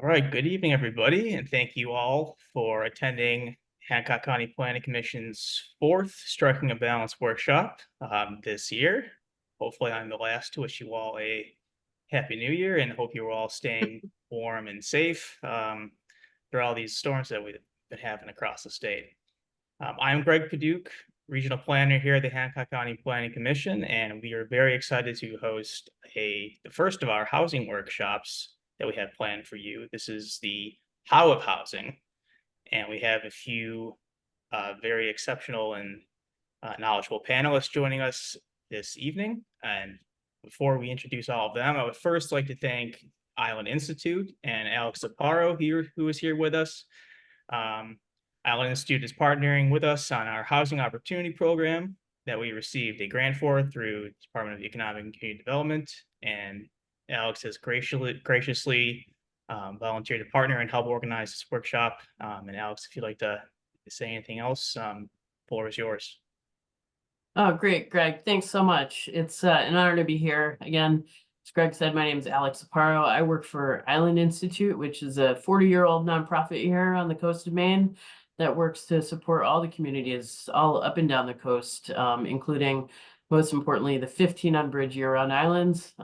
All right, good evening, everybody, and thank you all for attending Hancock County Planning Commission's fourth Striking a Balance workshop this year. Hopefully, I'm the last to wish you all a happy new year and hope you're all staying warm and safe through all these storms that we've been having across the state. I'm Greg Paduch, Regional Planner here at the Hancock County Planning Commission, and we are very excited to host the first of our housing workshops that we have planned for you. This is the How of Housing, and we have a few very exceptional and knowledgeable panelists joining us this evening. And before we introduce all of them, I would first like to thank Island Institute and Alex Zaparo here, who is here with us. Island Institute is partnering with us on our Housing Opportunity Program that we received a grant for through Department of Economic and Community Development, and Alex has graciously volunteered to partner and help organize this workshop. And Alex, if you'd like to say anything else, floor is yours. Oh, great, Greg. Thanks so much. It's an honor to be here. Again, as Greg said, my name is Alex Zaparo. I work for Island Institute, which is a 40-year-old nonprofit here on the coast of Maine that works to support all the communities all up and down the coast, including, most importantly, the 15 unbridged year-round islands.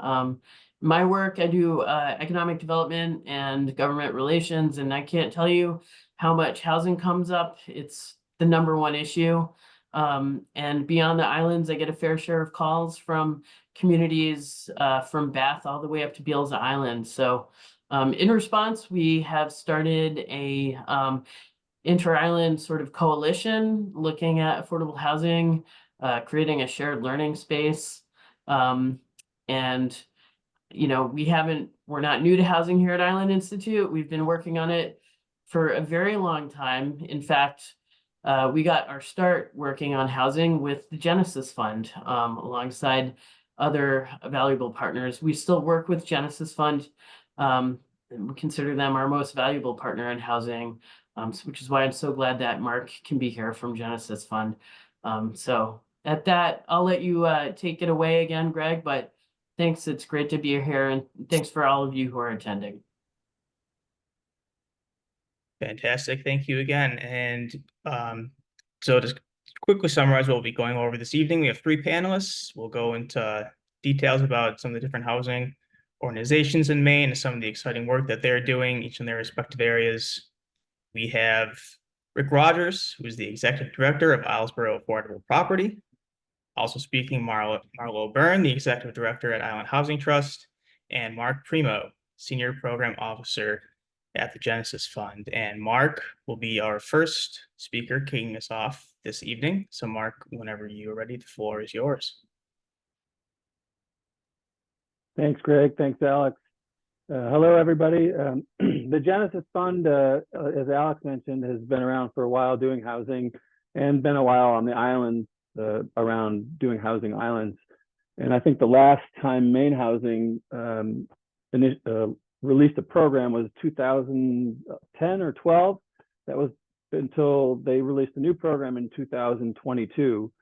My work, I do economic development and government relations, and I can't tell you how much housing comes up. It's the #1 issue. And beyond the islands, I get a fair share of calls from communities from Bath all the way up to Beals Island. So in response, we have started a inter-island sort of coalition looking at affordable housing, creating a shared learning space. And you know, we're not new to housing here at Island Institute. We've been working on it for a very long time. In fact, we got our start working on housing with the Genesis Fund alongside other valuable partners. We still work with Genesis Fund. We consider them our most valuable partner in housing, which is why I'm so glad that Mark can be here from Genesis Fund. So at that, I'll let you take it away again, Greg, but thanks. It's great to be here, and thanks for all of you who are attending. Fantastic. Thank you again. And so to quickly summarize what we'll be going over this evening, we have 3 panelists. We'll go into details about some of the different housing organizations in Maine and some of the exciting work that they're doing, each in their respective areas. We have Rick Rogers, who is the Executive Director of Islesboro Affordable Property. Also speaking, Marlo Byrne, the Executive Director at Island Housing Trust, and Mark Primo, Senior Program Officer at the Genesis Fund. And Mark will be our first speaker kicking us off this evening. So Mark, whenever you're ready, the floor is yours. Thanks, Greg. Thanks, Alex. Hello, everybody. The Genesis Fund, as Alex mentioned, has been around for a while doing housing and been a while on the islands around doing housing islands. And I think the last time Maine Housing released a program was 2010 or 12. That was until they released a new program in 2022.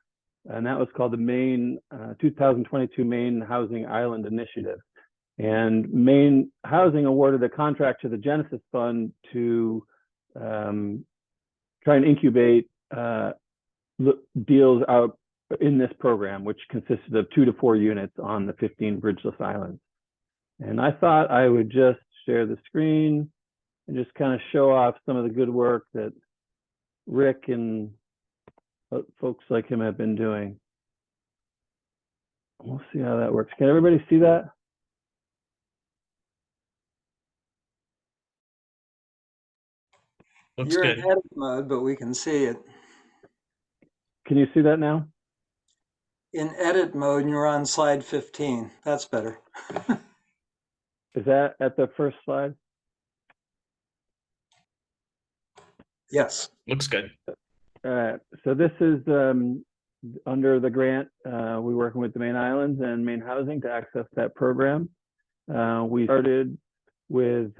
And that was called the Maine 2022 Maine Housing Island Initiative. And Maine Housing awarded a contract to the Genesis Fund to try and incubate deals out in this program, which consisted of 2 to 4 units on the 15 bridgeless islands. And I thought I would just share the screen and just kind of show off some of the good work that Rick and folks like him have been doing. We'll see how that works. Can everybody see that? Looks You're good. in edit mode, but we can see it. Can you see that now? In edit mode, and you're on slide 15. That's better. Is that at the first slide? Yes. Looks good. All right. So this is under the grant. We're working with the Maine Islands and Maine Housing to access that program. We started with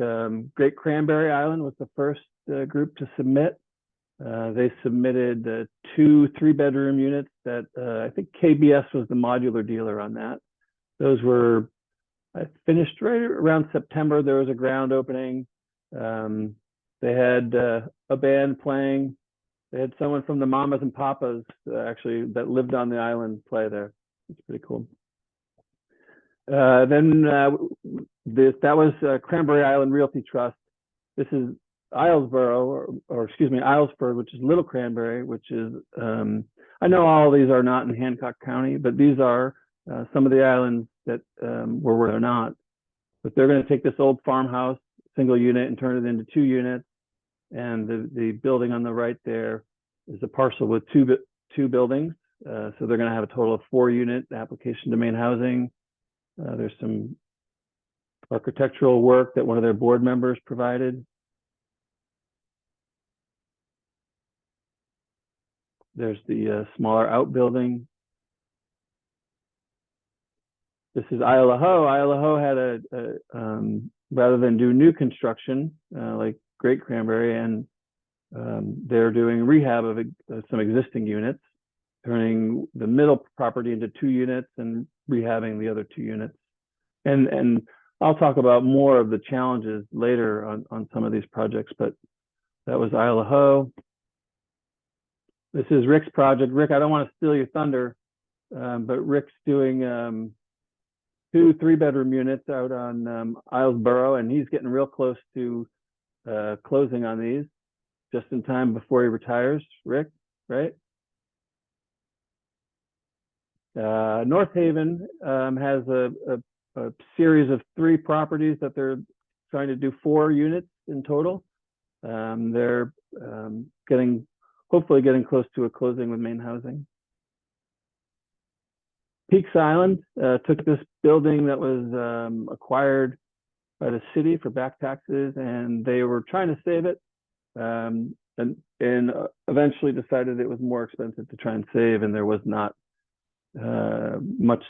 Great Cranberry Island was the first group to submit. They submitted 2 3-bedroom units that I think KBS was the modular dealer on that. Those were finished right around September. There was a ground opening. They had a band playing. They had someone from the Mamas and Papas actually that lived on the island play there. It's pretty cool. That was Cranberry Island Realty Trust. This is Islesboro, or excuse me, Islesford, which is Little Cranberry, which is, I know all these are not in Hancock County, but these are some of the islands that were where they're not. But they're going to take this old farmhouse, single unit, and turn it into 2 units. And the building on the right there is a parcel with two buildings. So they're going to have a total of 4-unit application to Maine Housing. There's some architectural work that one of their board members provided. There's the smaller outbuilding. This is Isle Ho. Isle Ho had rather than do new construction like Great Cranberry, and they're doing rehab of some existing units, turning the middle property into 2 units and rehabbing the other 2 units. And I'll talk about more of the challenges later on some of these projects, but that was Isle Ho. This is Rick's project. Rick, I don't want to steal your thunder, but Rick's doing 2 3-bedroom units out on Islesboro, and he's getting real close to closing on these just in time before he retires. Rick, right? North Haven has a series of 3 properties that they're trying to do 4 units in total. They're hopefully getting close to a closing with Maine Housing. Peaks Island took this building that was acquired by the city for back taxes, and they were trying to save it, and eventually decided it was more expensive to try and save, and there was not much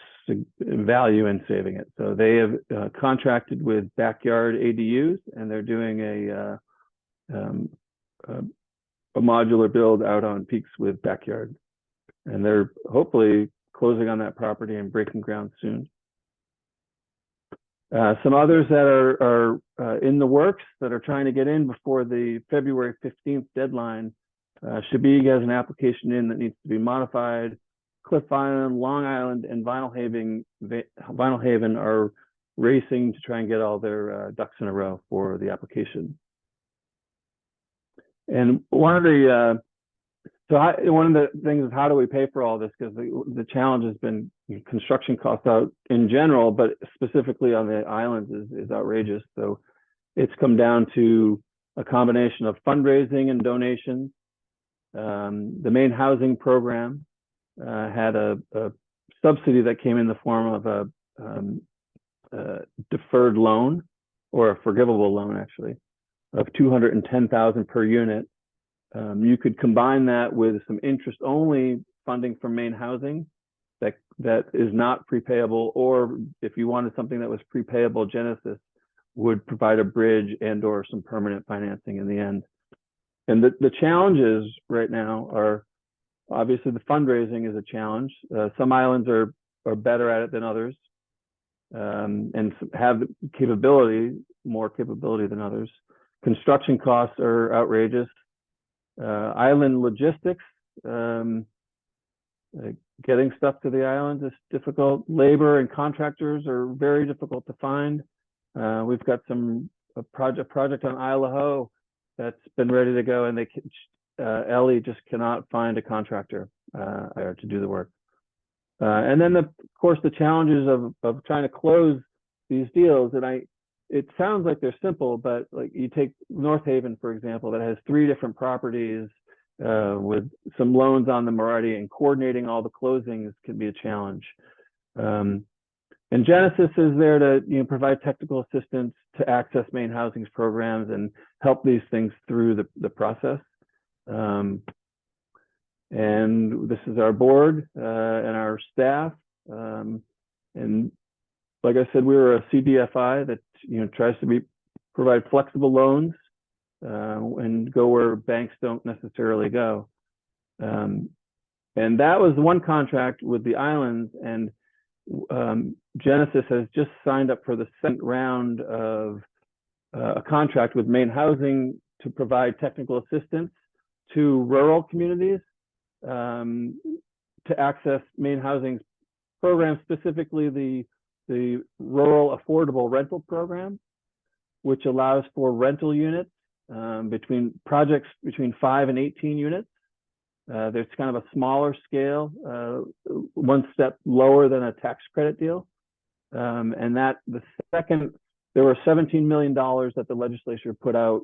value in saving it. So they have contracted with Backyard ADUs, and they're doing a modular build out on Peaks with Backyard, and they're hopefully closing on that property and breaking ground soon. Some others that are in the works that are trying to get in before the February 15th deadline. Shabig has an application in that needs to be modified. Cliff Island, Long Island, and Vinyl Haven are racing to try and get all their ducks in a row for the application. And one of the things is, how do we pay for all this? Because the challenge has been construction costs out in general, but specifically on the islands is outrageous. So it's come down to a combination of fundraising and donations. The Maine Housing Program had a subsidy that came in the form of a deferred loan, or a forgivable loan actually, of $210,000 per unit. You could combine that with some interest-only funding from Maine Housing that is not prepayable, or if you wanted something that was prepayable, Genesis would provide a bridge and or some permanent financing in the end. And the challenges right now are, obviously the fundraising is a challenge. Some islands are better at it than others, and have more capability than others. Construction costs are outrageous. Island logistics, getting stuff to the islands is difficult. Labor and contractors are very difficult to find. We've got a project on Isle Ho that's been ready to go, and Ellie just cannot find a contractor to do the work. And then of course the challenges of trying to close these deals, and it sounds like they're simple, but like you take North Haven, for example, that has 3 different properties with some loans on them already, and coordinating all the closings can be a challenge. And Genesis is there to provide technical assistance to access Maine Housing's programs and help these things through the process. And this is our board and our staff. And like I said, we were a CDFI that tries to provide flexible loans and go where banks don't necessarily go. And that was one contract with the islands, and Genesis has just signed up for the second round of a contract with Maine Housing to provide technical assistance to rural communities to access Maine Housing's program, specifically the Rural Affordable Rental Program, which allows for rental units between projects between 5 and 18 units. There's kind of a smaller scale, one step lower than a tax credit deal. And that there were $17 million that the legislature put out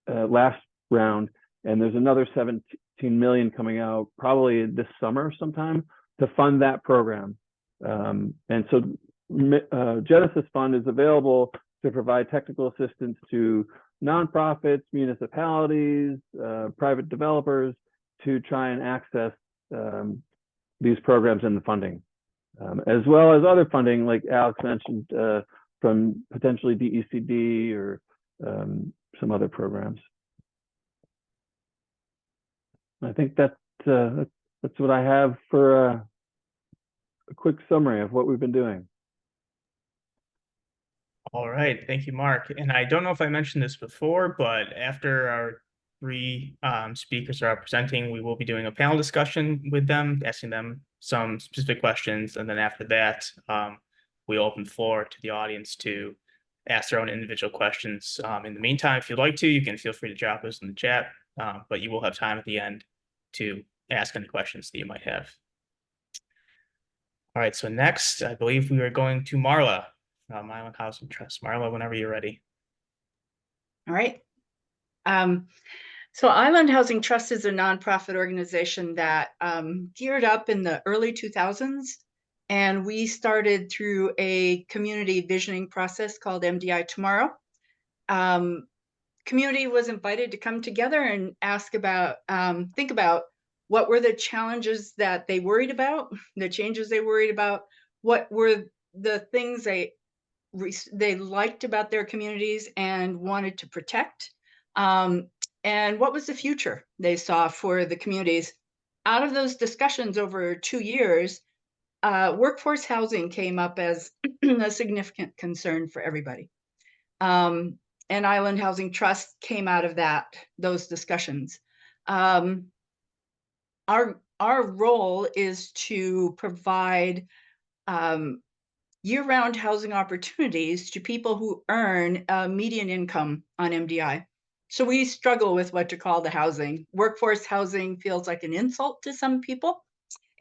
last round, and there's another 17 million coming out probably this summer sometime to fund that program. And so Genesis Fund is available to provide technical assistance to nonprofits, municipalities, private developers to try and access these programs and the funding, as well as other funding, like Alex mentioned, from potentially DECD or some other programs. I think that's what I have for a quick summary of what we've been doing. All right, thank you, Mark. And I don't know if I mentioned this before, but after our three speakers are presenting, we will be doing a panel discussion with them, asking them some specific questions. And then after that, we open the floor to the audience to ask their own individual questions. In the meantime, if you'd like to, you can feel free to drop those in the chat, but you will have time at the end to ask any questions that you might have. All right, so next, I believe we are going to Marla from Island Housing Trust. Marla, whenever you're ready. All right. So Island Housing Trust is a nonprofit organization that geared up in the early 2000s, and we started through a community visioning process called MDI Tomorrow. Community was invited to come together and ask about, think about what were the challenges that they worried about, the changes they worried about, what were the things they liked about their communities and wanted to protect, and what was the future they saw for the communities. Out of those discussions over 2 years, workforce housing came up as a significant concern for everybody. And Island Housing Trust came out of those discussions. Our role is to provide year-round housing opportunities to people who earn a median income on MDI. So we struggle with what to call the housing. Workforce housing feels like an insult to some people,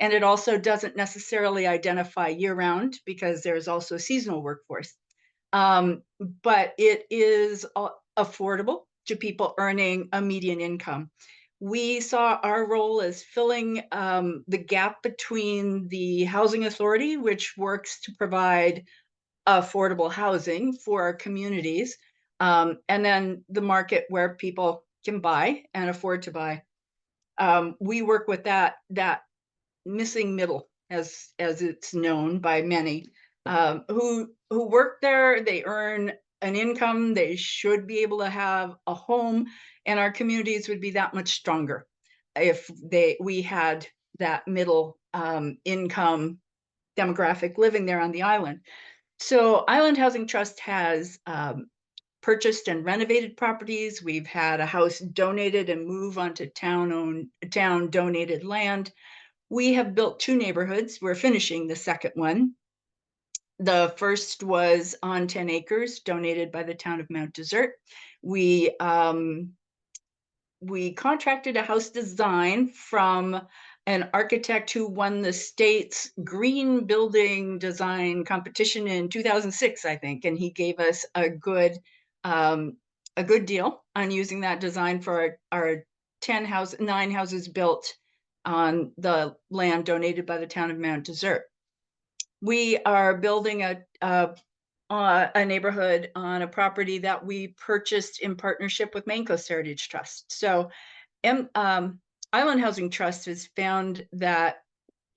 and it also doesn't necessarily identify year-round because there's also seasonal workforce. But it is affordable to people earning a median income. We saw our role as filling the gap between the housing authority, which works to provide affordable housing for our communities, and then the market where people can buy and afford to buy. We work with that missing middle, as it's known by many, who work there. They earn an income. They should be able to have a home, and our communities would be that much stronger if we had that middle income demographic living there on the island. So Island Housing Trust has purchased and renovated properties. We've had a house donated and move onto town donated land. We have built 2 neighborhoods. We're finishing the second one. The first was on 10 acres donated by the town of Mount Desert. We contracted a house design from an architect who won the state's green building design competition in 2006, I think, and he gave us a good deal on using that design for our 9 houses built on the land donated by the town of Mount Desert. We are building a neighborhood on a property that we purchased in partnership with Maine Coast Heritage Trust. So Island Housing Trust has found that,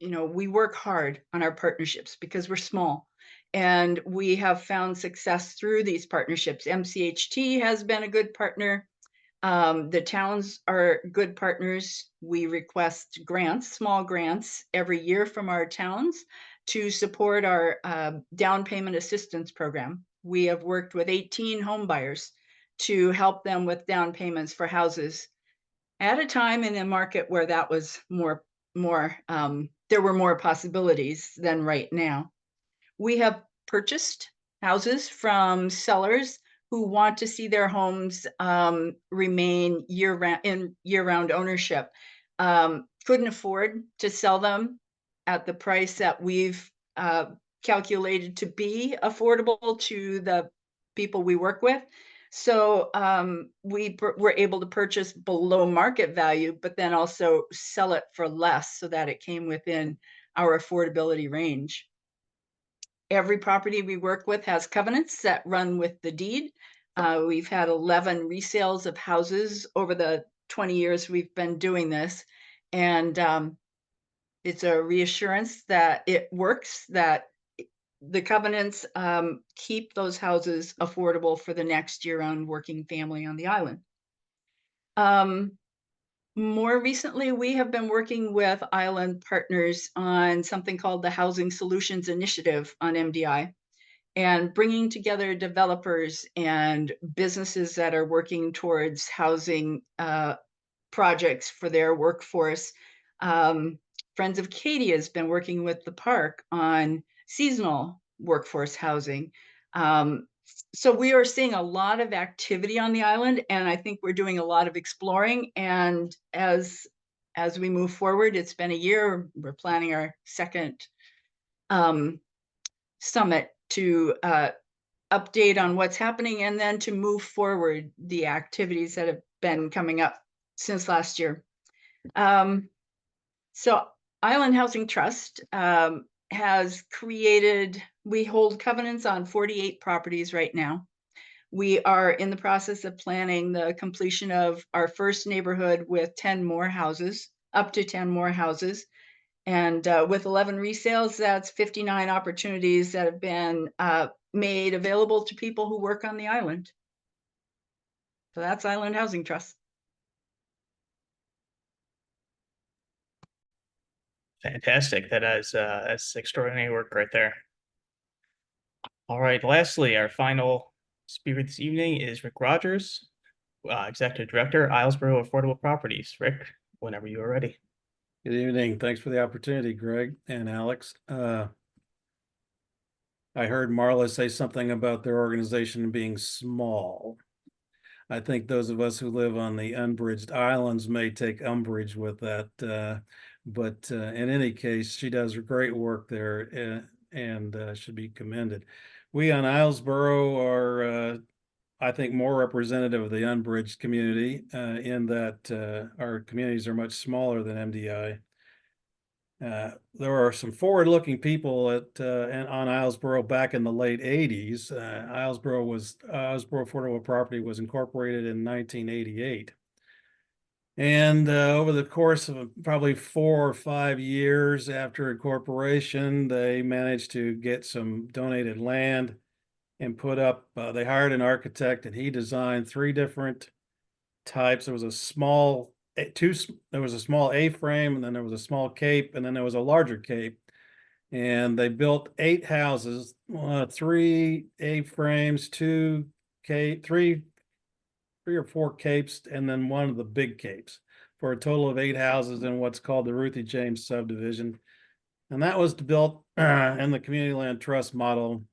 we work hard on our partnerships because we're small, and we have found success through these partnerships. MCHT has been a good partner. The towns are good partners. We request grants, small grants, every year from our towns to support our down payment assistance program. we have worked with 18 home buyers to help them with down payments for houses at a time in a market where that was there were more possibilities than right now. We have purchased houses from sellers who want to see their homes remain year-round ownership. Couldn't afford to sell them at the price that we've calculated to be affordable to the people we work with. So we were able to purchase below market value, but then also sell it for less so that it came within our affordability range. Every property we work with has covenants that run with the deed. We've had 11 resales of houses over the 20 years we've been doing this. And it's a reassurance that it works, that the covenants keep those houses affordable for the next year-round working family on the island. More recently, we have been working with island partners on something called the Housing Solutions Initiative on MDI, and bringing together developers and businesses that are working towards housing projects for their workforce. Friends of Katie has been working with the park on seasonal workforce housing. So we are seeing a lot of activity on the island, and I think we're doing a lot of exploring. And as we move forward, it's been a year, we're planning our second summit to update on what's happening, and then to move forward the activities that have been coming up since last year. So Island Housing Trust has created, we hold covenants on 48 properties right now. We are in the process of planning the completion of our first neighborhood with 10 more houses, up to 10 more houses. And with 11 resales, that's 59 opportunities that have been made available to people who work on the island. So that's Island Housing Trust. Fantastic. That's extraordinary work right there. All right. Lastly, our final speaker this evening is Rick Rogers, Executive Director, Islesboro Affordable Properties. Rick, whenever you are ready. Good evening. Thanks for the opportunity, Greg and Alex. I heard Marla say something about their organization being small. I think those of us who live on the unbridged islands may take umbrage with that. But in any case, she does great work there and should be commended. We on Islesboro are, I think, more representative of the unbridged community in that our communities are much smaller than MDI. There are some forward-looking people on Islesboro back in the late 80s. Islesboro Affordable Property was incorporated in 1988. And over the course of probably 4 or 5 years after incorporation, they managed to get some donated land and put up, they hired an architect and he designed 3 different types. There was a small A-frame, and then there was a small cape, and then there was a larger cape. And they built 8 houses, 3 A-frames, 2 cape, 3 or 4 capes, and then 1 of the big capes, for a total of 8 houses in what's called the Ruthie James subdivision. And that was built in the community land trust model,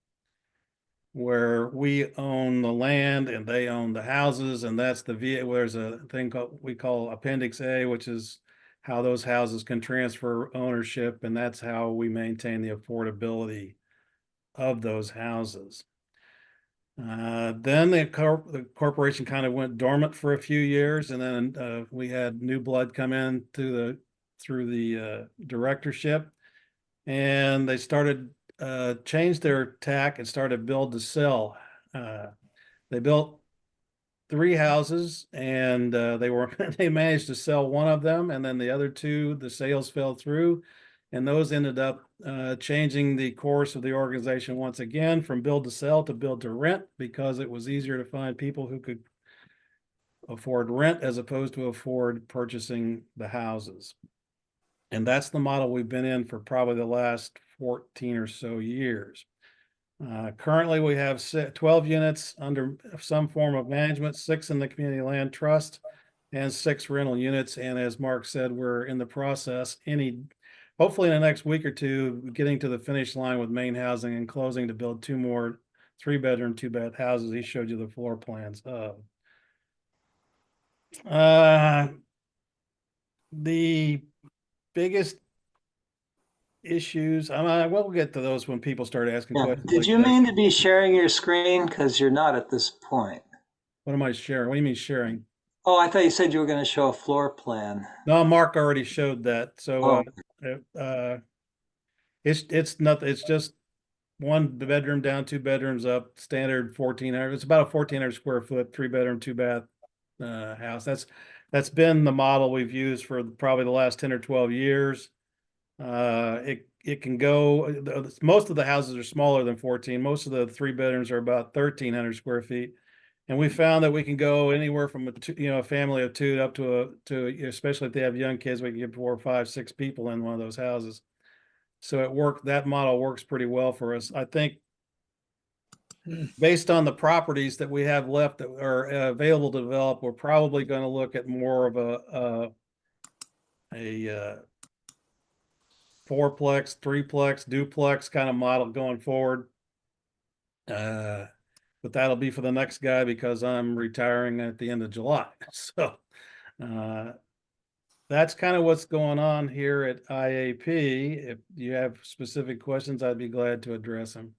where we own the land and they own the houses, and that's there's a thing we call Appendix A, which is how those houses can transfer ownership, and that's how we maintain the affordability of those houses. Then the corporation kind of went dormant for a few years, and then we had new blood come in through the directorship, and they started changed their tack and started build to sell. They built 3 houses, and they managed to sell 1 of them, and then the other 2, the sales fell through, and those ended up changing the course of the organization once again from build to sell to build to rent, because it was easier to find people who could afford rent as opposed to afford purchasing the houses. And that's the model we've been in for probably the last 14 or so years. Currently, we have 12 units under some form of management, 6 in the community land trust, and 6 rental units. And as Mark said, we're in the process, hopefully in the next week or two, getting to the finish line with Maine Housing and closing to build 2 more 3-bedroom, 2-bath houses. He showed you the floor plans of. The biggest issues, we'll get to those when people start asking Yeah. questions. Did like you this. mean to be sharing your screen? Because you're not at this point. What am I sharing? What do you mean sharing? Oh, I thought you said you were going to show a floor plan. No, Mark already showed that. So Oh. it's nothing. It's just 1 bedroom down, 2 bedrooms up, standard 1,400. It's about a 1,400 square foot, 3-bedroom, 2-bath house. That's been the model we've used for probably the last 10 or 12 years. It can go. Most of the houses are smaller than 14. Most of the 3 bedrooms are about 1,300 square feet. And we found that we can go anywhere from a family of 2 up to especially if they have young kids, we can get 4, 5, 6 people in one of those houses. So that model works pretty well for us. I think based on the properties that we have left that are available to develop, we're probably going to look at more of a 4-plex, 3-plex, duplex kind of model going forward. But that'll be for the next guy because I'm retiring at the end of July. So that's kind of what's going on here at IAP. If you have specific questions, I'd be glad to address them.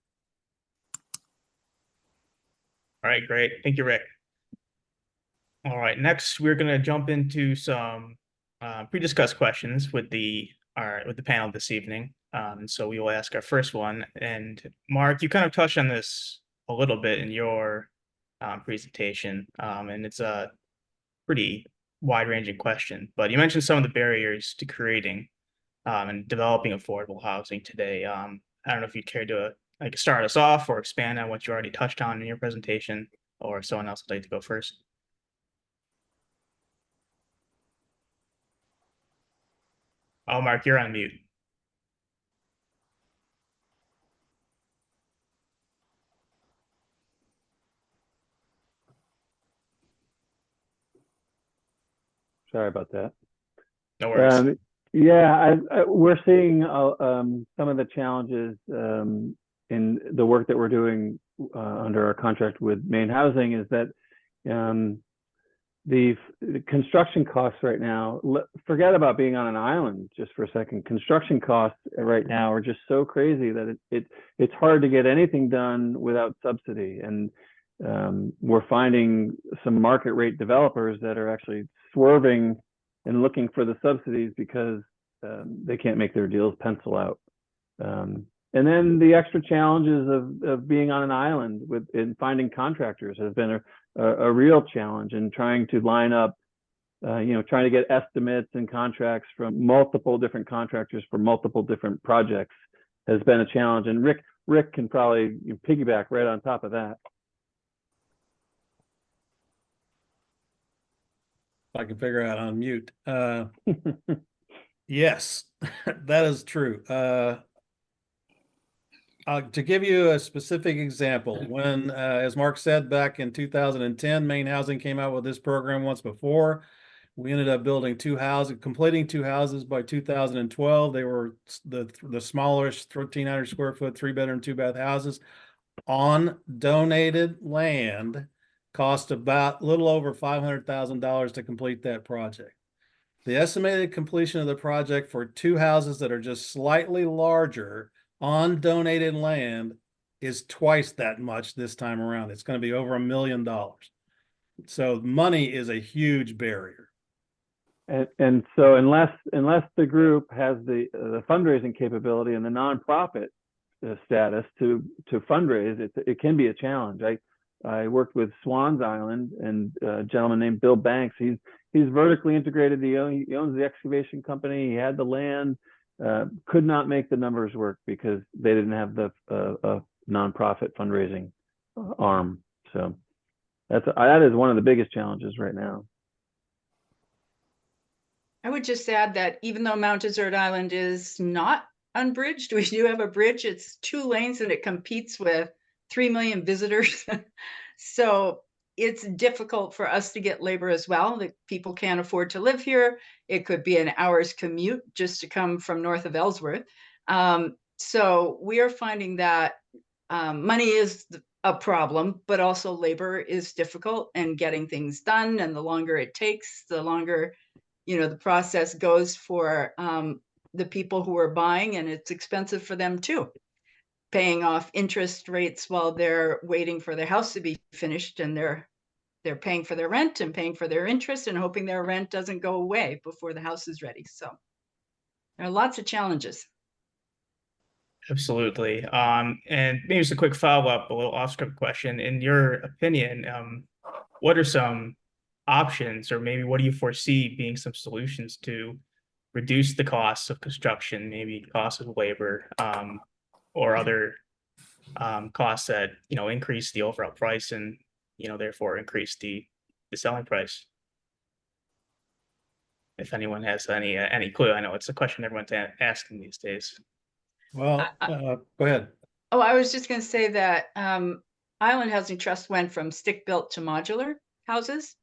All right, great. Thank you, Rick. All right, next we're going to jump into some pre-discussed questions with the panel this evening. So we will ask our first one. And Mark, you kind of touched on this a little bit in your presentation, and it's a pretty wide-ranging question. But you mentioned some of the barriers to creating and developing affordable housing today. I don't know if you'd care to start us off or expand on what you already touched on in your presentation, or if someone else would like to go first. Oh, Mark, you're on mute. Sorry about that. No worries. Yeah, we're seeing some of the challenges in the work that we're doing under our contract with Maine Housing is that the construction costs right now, forget about being on an island just for a second. Construction costs right now are just so crazy that it's hard to get anything done without subsidy. And we're finding some market rate developers that are actually swerving and looking for the subsidies because they can't make their deals pencil out. And then the extra challenges of being on an island in finding contractors has been a real challenge, and trying to line up, trying to get estimates and contracts from multiple different contractors for multiple different projects has been a challenge. And Rick can probably piggyback right on top of that. If I can figure out on mute. Yes, that is true. To give you a specific example, when, as Mark said, back in 2010, Maine Housing came out with this program once before. We ended up building completing 2 houses by 2012. They were the smallish 1,300 square foot, 3-bedroom, 2-bath houses on donated land. Cost about a little over $500,000 to complete that project. The estimated completion of the project for 2 houses that are just slightly larger on donated land is twice that much this time around. It's going to be over $1 million. So money is a huge barrier. And so unless the group has the fundraising capability and the nonprofit status to fundraise, it can be a challenge. I worked with Swans Island and a gentleman named Bill Banks. He's vertically integrated. He owns the excavation company. He had the land, could not make the numbers work because they didn't have the nonprofit fundraising arm. So that is one of the biggest challenges right now. I would just add that even though Mount Desert Island is not unbridged. We do have a bridge. It's 2 lanes and it competes with 3 million visitors. So it's difficult for us to get labor as well. The people can't afford to live here. It could be an hour's commute just to come from north of Ellsworth. So we are finding that money is a problem, but also labor is difficult and getting things done. And the longer it takes, the longer, the process goes for the people who are buying, and it's expensive for them too. Paying off interest rates while they're waiting for their house to be finished, and they're paying for their rent and paying for their interest and hoping their rent doesn't go away before the house is ready. So there are lots of challenges. Absolutely. And maybe just a quick follow-up, a little off-script question. In your opinion, what are some options, or maybe what do you foresee being some solutions to reduce the costs of construction, maybe cost of labor, or other costs that, increase the overall price and, therefore increase the selling price? If anyone has any clue, I know it's a question everyone's asking these days. Well, go ahead. Oh, I was just going to say that Island Housing Trust went from stick-built to modular houses.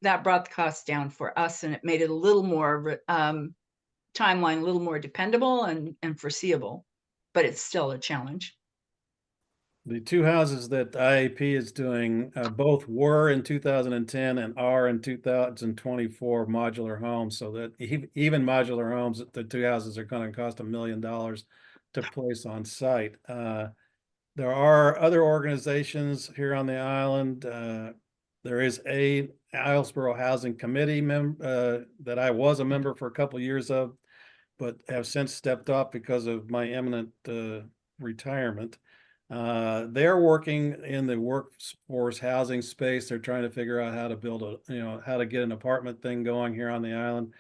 That brought the costs down for us, and it made it a little more timeline, a little more dependable and foreseeable, but it's still a challenge. The 2 houses that IAP is doing, both were in 2010 and are in 2024 modular homes. So that even modular homes, the 2 houses are going to cost $1 million to place on site. There are other organizations here on the island. There is a Islesboro Housing Committee that I was a member for a couple of years of, but have since stepped off because of my imminent retirement. They're working in the workforce housing space. They're trying to figure out how to build how to get an apartment thing going here on the island.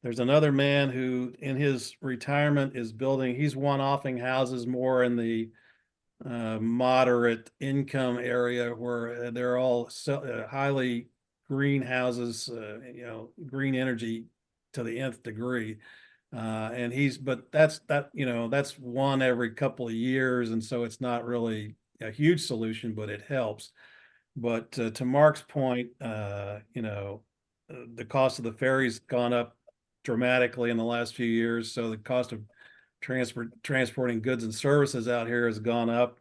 There's another man who in his retirement is building, he's one-offing houses more in the moderate income area where they're all highly green houses, green energy to the nth degree. But that's one every couple of years. And so it's not really a huge solution, but it helps. But to Mark's point, the cost of the ferry's gone up dramatically in the last few years. So the cost of transporting goods and services out here has gone up.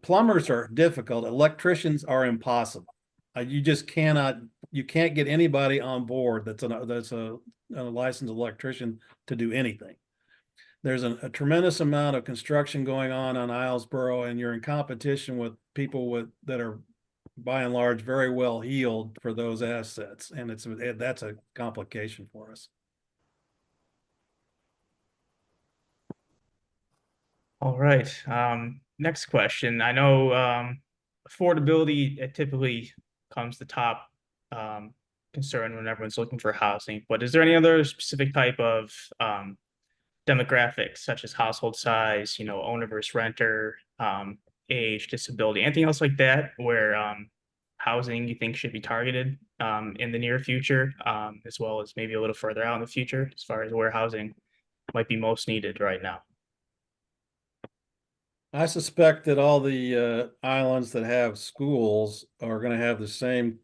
Plumbers are difficult. Electricians are impossible. You just you can't get anybody on board that's a licensed electrician to do anything. There's a tremendous amount of construction going on Islesboro, and you're in competition with people that are by and large very well heeled for those assets, and that's a complication for us. All right. Next question. I know affordability, it typically comes the top concern when everyone's looking for housing, but is there any other specific type of demographics, such as household size, owner versus renter, age, disability, anything else like that, where housing you think should be targeted in the near future, as well as maybe a little further out in the future, as far as where housing might be most needed right now? I suspect that all the islands that have schools are going to have the same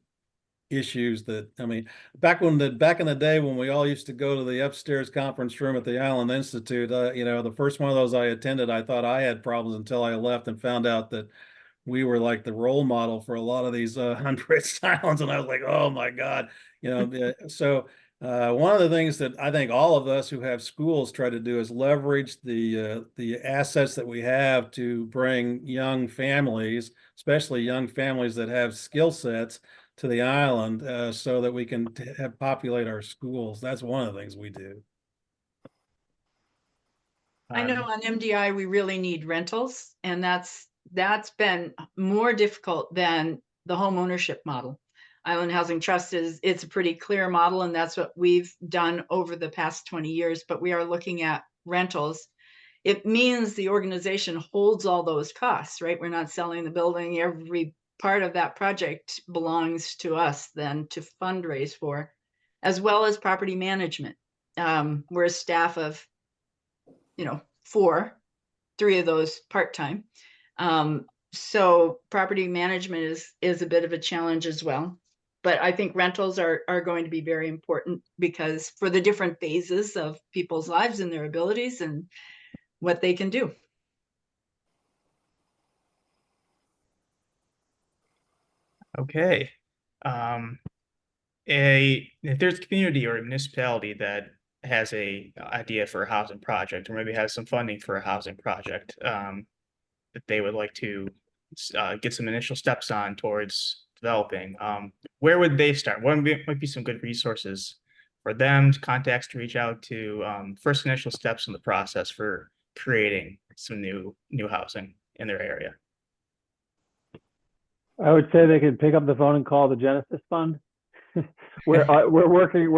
issues back in the day when we all used to go to the upstairs conference room at the Island Institute, the first one of those I attended, I thought I had problems until I left and found out that we were like the role model for a lot of these unbridged islands. And I was like, oh my God, so one of the things that I think all of us who have schools try to do is leverage the assets that we have to bring young families, especially young families that have skill sets, to the island so that we can populate our schools. That's one of the things we do. I know on MDI we really need rentals, and that's been more difficult than the home ownership model. Island Housing Trust it's a pretty clear model, and that's what we've done over the past 20 years, but we are looking at rentals. It means the organization holds all those costs, right? We're not selling the building. Every part of that project belongs to us then to fundraise for, as well as property management. We're a staff of, 4, 3 of those part-time. So property management is a bit of a challenge as well. But I think rentals are going to be very important because for the different phases of people's lives and their abilities and what they can do. Okay. If there's a community or a municipality that has a idea for a housing project, or maybe has some funding for a housing project, that they would like to get some initial steps on towards developing, where would they start? What might be some good resources for them, contacts to reach out to, first initial steps in the process for creating some new housing in their area? I would say they could pick up the phone and call the Genesis Fund. We're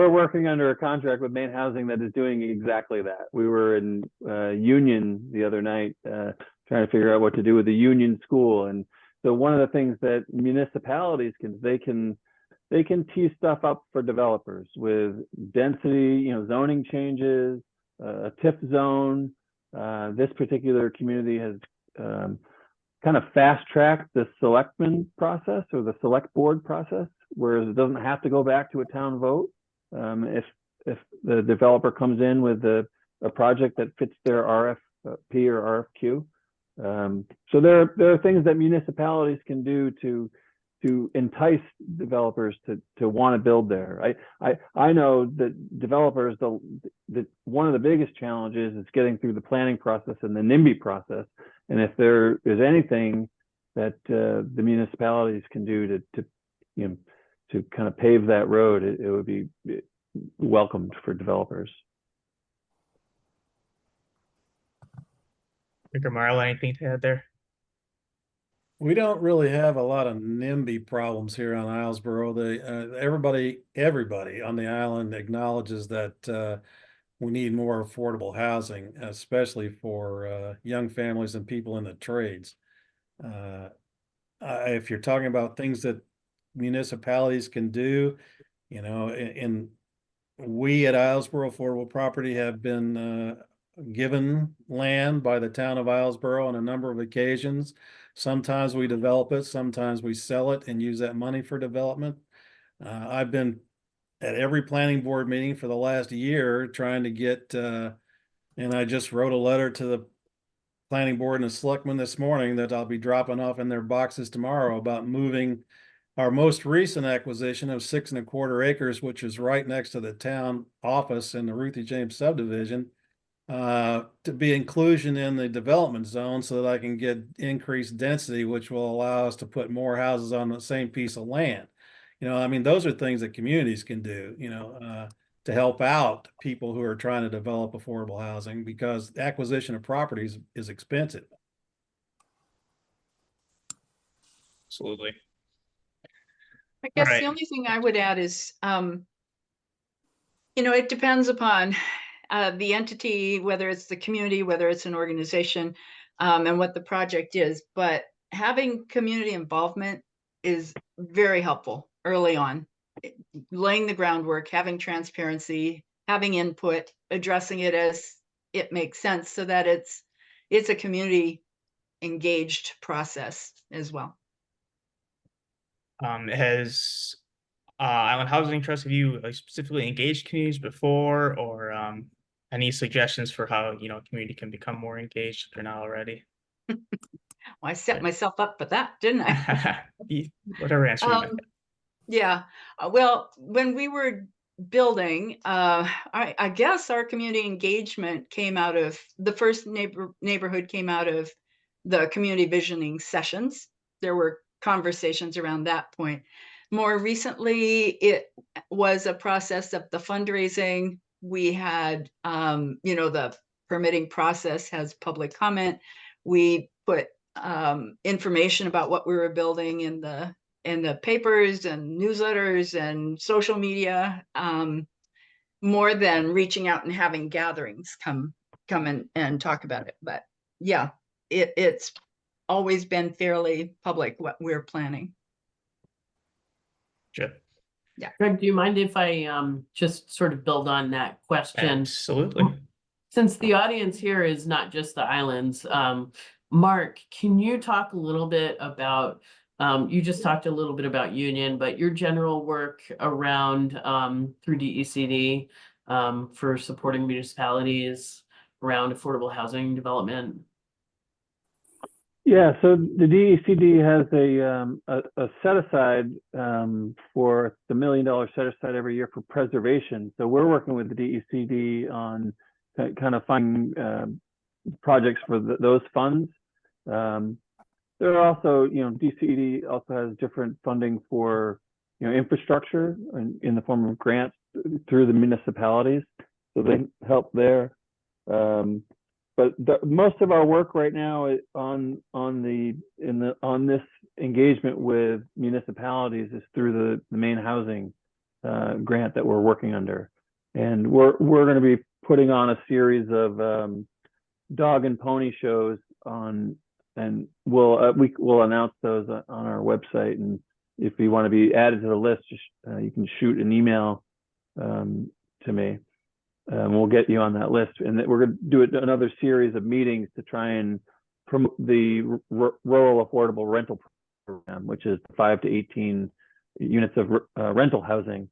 working under a contract with Maine Housing that is doing exactly that. We were in Union the other night trying to figure out what to do with the Union School, and so one of the things that municipalities can tee stuff up for developers with density, zoning changes, a TIF zone. This particular community has kind of fast-tracked the selectman process or the select board process, whereas it doesn't have to go back to a town vote. If the developer comes in with a project that fits their RFP or RFQ. So there are things that municipalities can do to entice developers to want to build there. I know that developers, that one of the biggest challenges is getting through the planning process and the NIMBY process. And if there is anything that the municipalities can do to kind of pave that road, it would be welcomed for developers. Victor, Marla, anything to add there? We don't really have a lot of NIMBY problems here on Islesboro. Everybody on the island acknowledges that we need more affordable housing, especially for young families and people in the trades. If you're talking about things that municipalities can do, we at Islesboro Affordable Property have been given land by the town of Islesboro on a number of occasions. Sometimes we develop it, sometimes we sell it and use that money for development. I've been at every planning board meeting for the last year trying to get, and I just wrote a letter to the planning board and the selectmen this morning that I'll be dropping off in their boxes tomorrow about moving our most recent acquisition of 6 1/4 acres, which is right next to the town office in the Ruthie James subdivision, to be inclusion in the development zone so that I can get increased density, which will allow us to put more houses on the same piece of land. Those are things that communities can do, to help out people who are trying to develop affordable housing, because acquisition of properties is expensive. Absolutely. I guess Right. the only thing I would add is, it depends upon the entity, whether it's the community, whether it's an organization, and what the project is. But having community involvement is very helpful early on, laying the groundwork, having transparency, having input, addressing it as it makes sense so that it's a community engaged process as well. Has Island Housing Trust, have you specifically engaged communities before, or any suggestions for how community can become more engaged if they're not already? Well, I set myself up for that, didn't I? Whatever answer you meant. Yeah. Well, when we were building, I guess our community engagement came out of the first neighborhood came out of the community visioning sessions. There were conversations around that point. More recently, it was a process of the fundraising. We had, the permitting process has public comment. We put information about what we were building in the papers and newsletters and social media, more than reaching out and having gatherings come and talk about it. But yeah, it's always been fairly public what we're planning. Sure. Greg, do you mind if I just sort of build on that question? Absolutely. Since the audience here is not just the islands, Mark, can you talk a little bit about, you just talked a little bit about Union, but your general work around through DECD for supporting municipalities around affordable housing development? Yeah, so the DECD has a set aside for the $1 million set aside every year for preservation. So we're working with the DECD on kind of finding projects for those funds. There are also, DCED also has different funding for, infrastructure in the form of grants through the municipalities, so they help there. But most of our work right now is on this engagement with municipalities is through the Maine housing grant that we're working under, and we're going to be putting on a series of dog and pony shows on, and we'll announce those on our website. And if you want to be added to the list, just you can shoot an email to me. We'll get you on that list, and we're going to do another series of meetings to try and promote the rural affordable rental program, which is 5 to 18 units of rental housing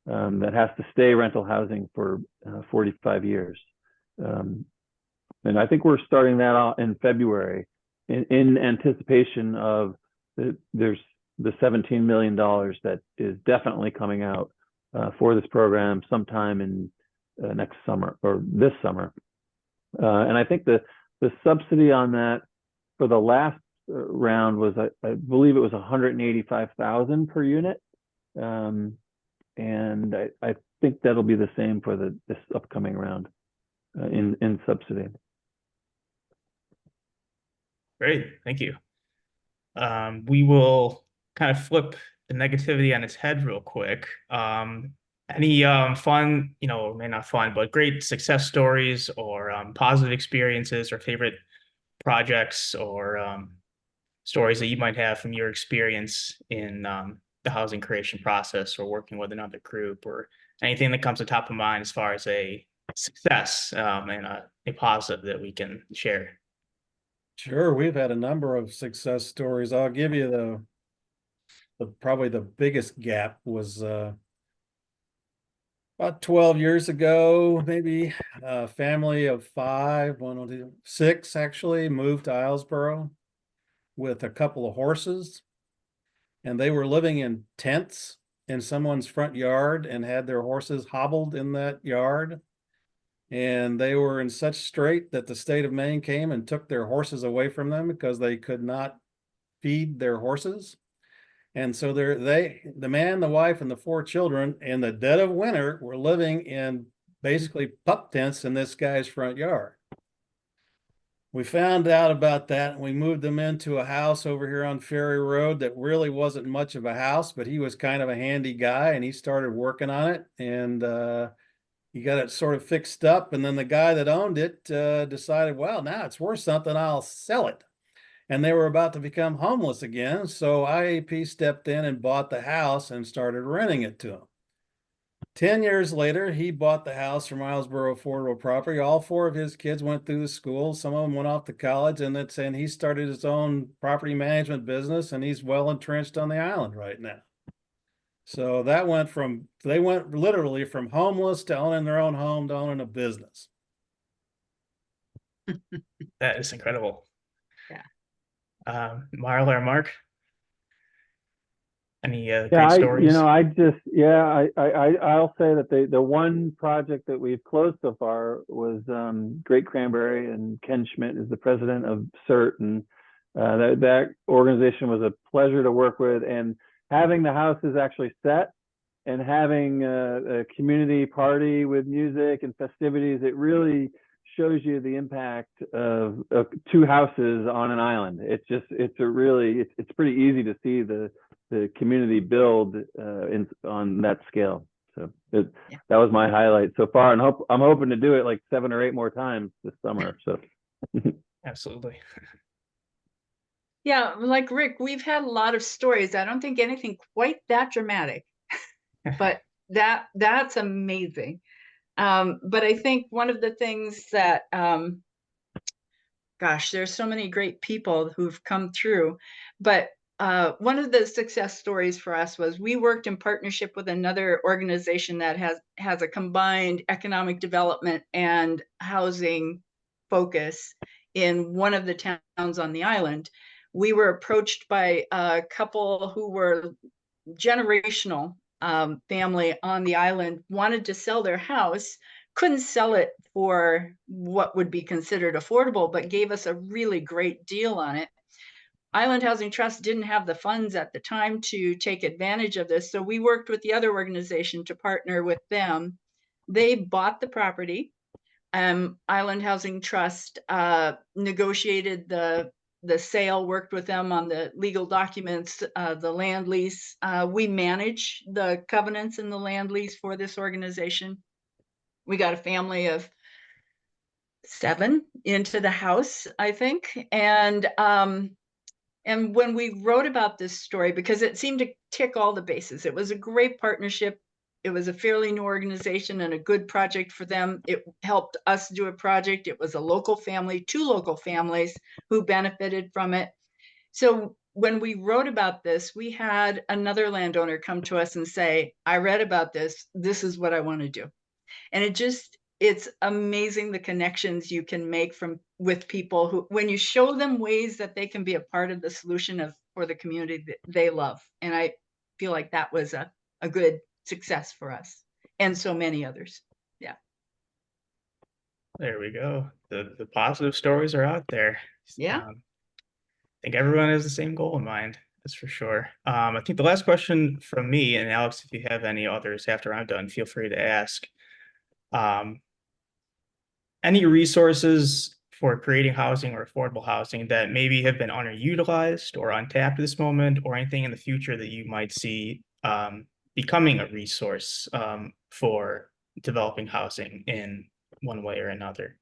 that has to stay rental housing for 45 years. And I think we're starting that out in February in anticipation of there's the $17 million that is definitely coming out for this program sometime in next summer or this summer. And I think the subsidy on that for the last round was, I believe it was $185,000 per unit. And I think that'll be the same for this upcoming round in subsidy. Great, thank you. We will kind of flip the negativity on its head real quick. Any fun, or maybe not fun, but great success stories or positive experiences or favorite projects or stories that you might have from your experience in the housing creation process or working with another group, or anything that comes to top of mind as far as a success and a positive that we can share? Sure, we've had a number of success stories. I'll give you probably the biggest gap was about 12 years ago, maybe. A family of 5, 6 actually, moved to Islesboro with a couple of horses, and they were living in tents in someone's front yard and had their horses hobbled in that yard. And they were in such strait that the state of Maine came and took their horses away from them because they could not feed their horses. And so the man, the wife, and the 4 children in the dead of winter were living in basically pup tents in this guy's front yard. We found out about that, and we moved them into a house over here on Ferry Road that really wasn't much of a house, but he was kind of a handy guy, and he started working on it, and he got it sort of fixed up. And then the guy that owned it decided, well, now it's worth something, I'll sell it. And they were about to become homeless again. So IAP stepped in and bought the house and started renting it to him. 10 years later, he bought the house from Islesboro Affordable Property. All 4 of his kids went through the school. Some of them went off to college, and he started his own property management business, and he's well entrenched on the island right now. So they went literally from homeless to owning their own home to owning a business. That is incredible. Yeah. Marla or Mark, any great Yeah, stories? I'll say that the one project that we've closed so far was Great Cranberry, and Ken Schmidt is the president of CERT, and that organization was a pleasure to work with. And having the houses actually set and having a community party with music and festivities, it really shows you the impact of 2 houses on an island. It's pretty easy to see the community build on that scale. So that was my highlight so far, and I'm hoping to do it like 7 or 8 more times this summer. So Absolutely. Yeah, like Rick, we've had a lot of stories. I don't think anything quite that dramatic. but that's amazing. But I think one of the things that, gosh, there's so many great people who've come through, but one of the success stories for us was we worked in partnership with another organization that has a combined economic development and housing focus in one of the towns on the island. We were approached by a couple who were generational family on the island, wanted to sell their house, couldn't sell it for what would be considered affordable, but gave us a really great deal on it. Island Housing Trust didn't have the funds at the time to take advantage of this, so we worked with the other organization to partner with them. They bought the property. Island Housing Trust negotiated the sale, worked with them on the legal documents, the land lease. We manage the covenants in the land lease for this organization. We got a family of 7 into the house, I think. And when we wrote about this story, because it seemed to tick all the bases, it was a great partnership. It was a fairly new organization and a good project for them. It helped us do a project. It was a local family, 2 local families who benefited from it. So when we wrote about this, we had another landowner come to us and say, I read about this. This is what I want to do. And it's amazing the connections you can make with people who, when you show them ways that they can be a part of the solution for the community that they love. And I feel like that was a good success for us and so many others. Yeah. There we go. The positive stories are out there. Yeah. I think everyone has the same goal in mind. That's for sure. I think the last question from me, and Alex, if you have any others after I'm done, feel free to ask. Any resources for creating housing or affordable housing that maybe have been underutilized or untapped at this moment, or anything in the future that you might see becoming a resource for developing housing in one way or another?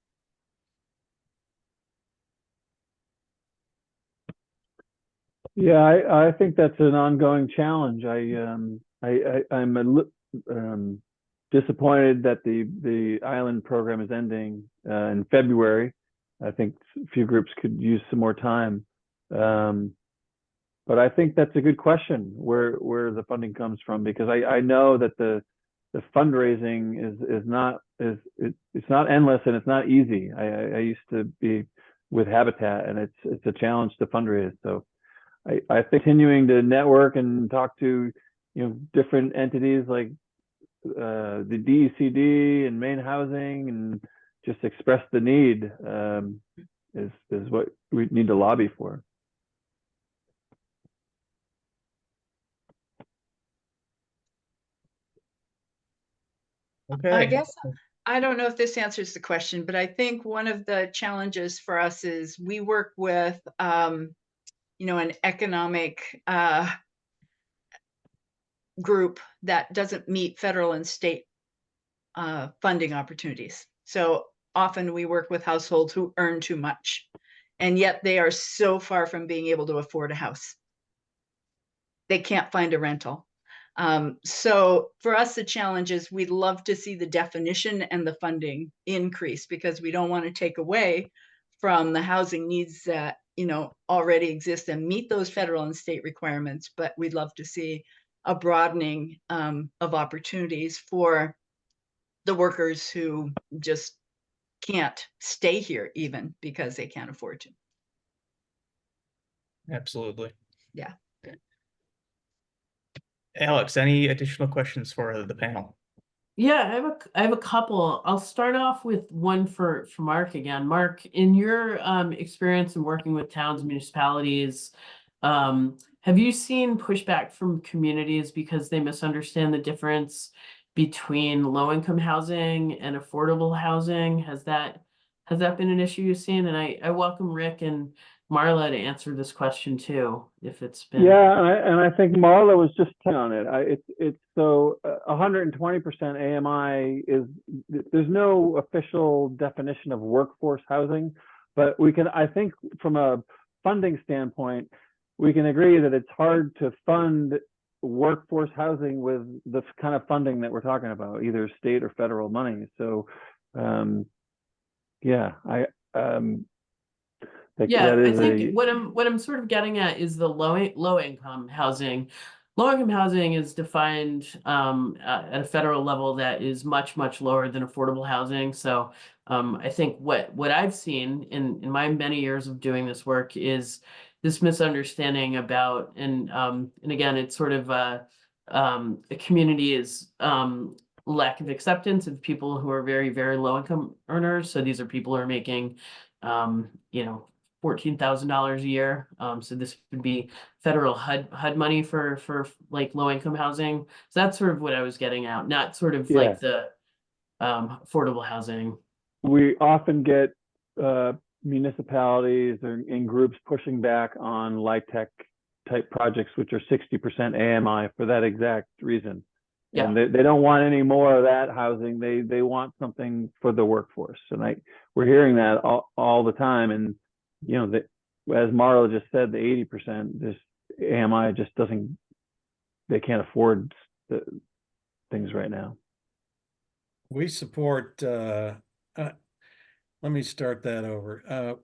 Yeah, I think that's an ongoing challenge. I'm disappointed that the island program is ending in February. I think a few groups could use some more time. But I think that's a good question, where the funding comes from, because I know that the fundraising is not endless, and it's not easy. I used to be with Habitat, and it's a challenge to fundraise. So I think continuing to network and talk to different entities like the DECD and Maine Housing, and just express the need is what we need to lobby for. Okay. I guess I don't know if this answers the question, but I think one of the challenges for us is we work with an economic group that doesn't meet federal and state funding opportunities. So often we work with households who earn too much, and yet they are so far from being able to afford a house. They can't find a rental. So for us, the challenge is we'd love to see the definition and the funding increase, because we don't want to take away from the housing needs that already exist and meet those federal and state requirements. But we'd love to see a broadening of opportunities for the workers who just can't stay here, even because they can't afford to. Absolutely. Yeah. Alex, any additional questions for the panel? Yeah, I have a couple. I'll start off with one for Mark again. Mark, in your experience in working with towns and municipalities, have you seen pushback from communities because they misunderstand the difference between low-income housing and affordable housing? Has that been an issue you've seen? And I welcome Rick and Marla to answer this question too, if it's been. Yeah, and I think Marla was just on it. It's so 120% AMI there's no official definition of workforce housing, but I think from a funding standpoint, we can agree that it's hard to fund workforce housing with the kind of funding that we're talking about, either state or federal money. So, yeah, Yeah, that I is think what I'm sort of getting at is the low income housing. Low income housing is defined at a federal level that is much lower than affordable housing. So I think what I've seen in my many years of doing this work is this misunderstanding about, and again, it's sort of the community is lack of acceptance of people who are very low income earners. So these are people who are making you know, $14,000 a year. So this would be federal HUD money for like low income housing. So that's sort of what I was getting at, not sort of Yeah. like the affordable housing. we often get municipalities or in groups pushing back on LIHTC type projects, which are 60% AMI for that exact reason. Yeah. And they don't want any more of that housing. They want something for the workforce. And we're hearing that all the time. And, you know, as Marla just said, the 80%, this AMI just doesn't, they can't afford the things right now. We support, let me start that over.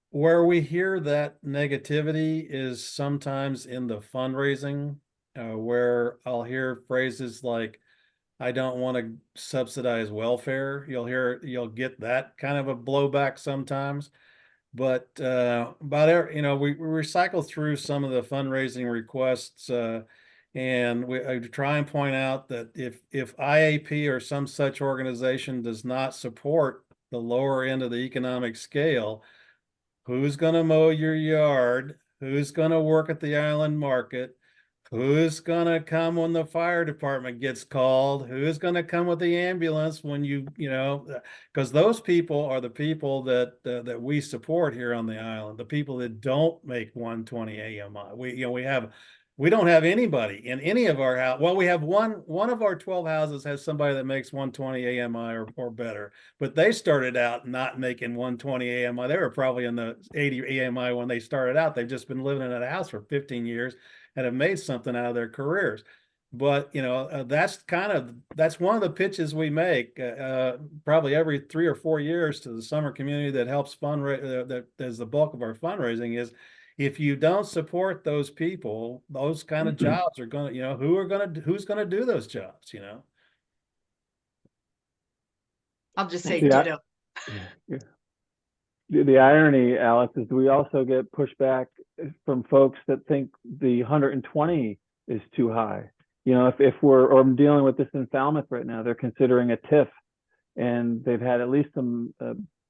Where we hear that negativity is sometimes in the fundraising, where I'll hear phrases like, I don't want to subsidize welfare. You'll get that kind of a blowback sometimes. But we recycle through some of the fundraising requests, and I try and point out that if IAP or some such organization does not support the lower end of the economic scale, who's going to mow your yard? Who's going to work at the island market? Who's going to come when the fire department gets called? Who's going to come with the ambulance when because those people are the people that we support here on the island, the people that don't make 120 AMI. We don't have anybody in any of our house. Well, we have one of our 12 houses has somebody that makes 120 AMI or better, but they started out not making 120 AMI. They were probably in the 80 AMI when they started out. They've just been living in that house for 15 years and have made something out of their careers. But that's one of the pitches we make probably every 3 or 4 years to the summer community that helps fundraise. That is the bulk of our fundraising. Is if you don't support those people, those kind of jobs are going to, who's going to do those jobs, I'll just say Yeah. ditto. Yeah. The irony, Alex, is we also get pushback from folks that think the 120 is too high. If I'm dealing with this in Falmouth right now, they're considering a TIF, and they've had at least some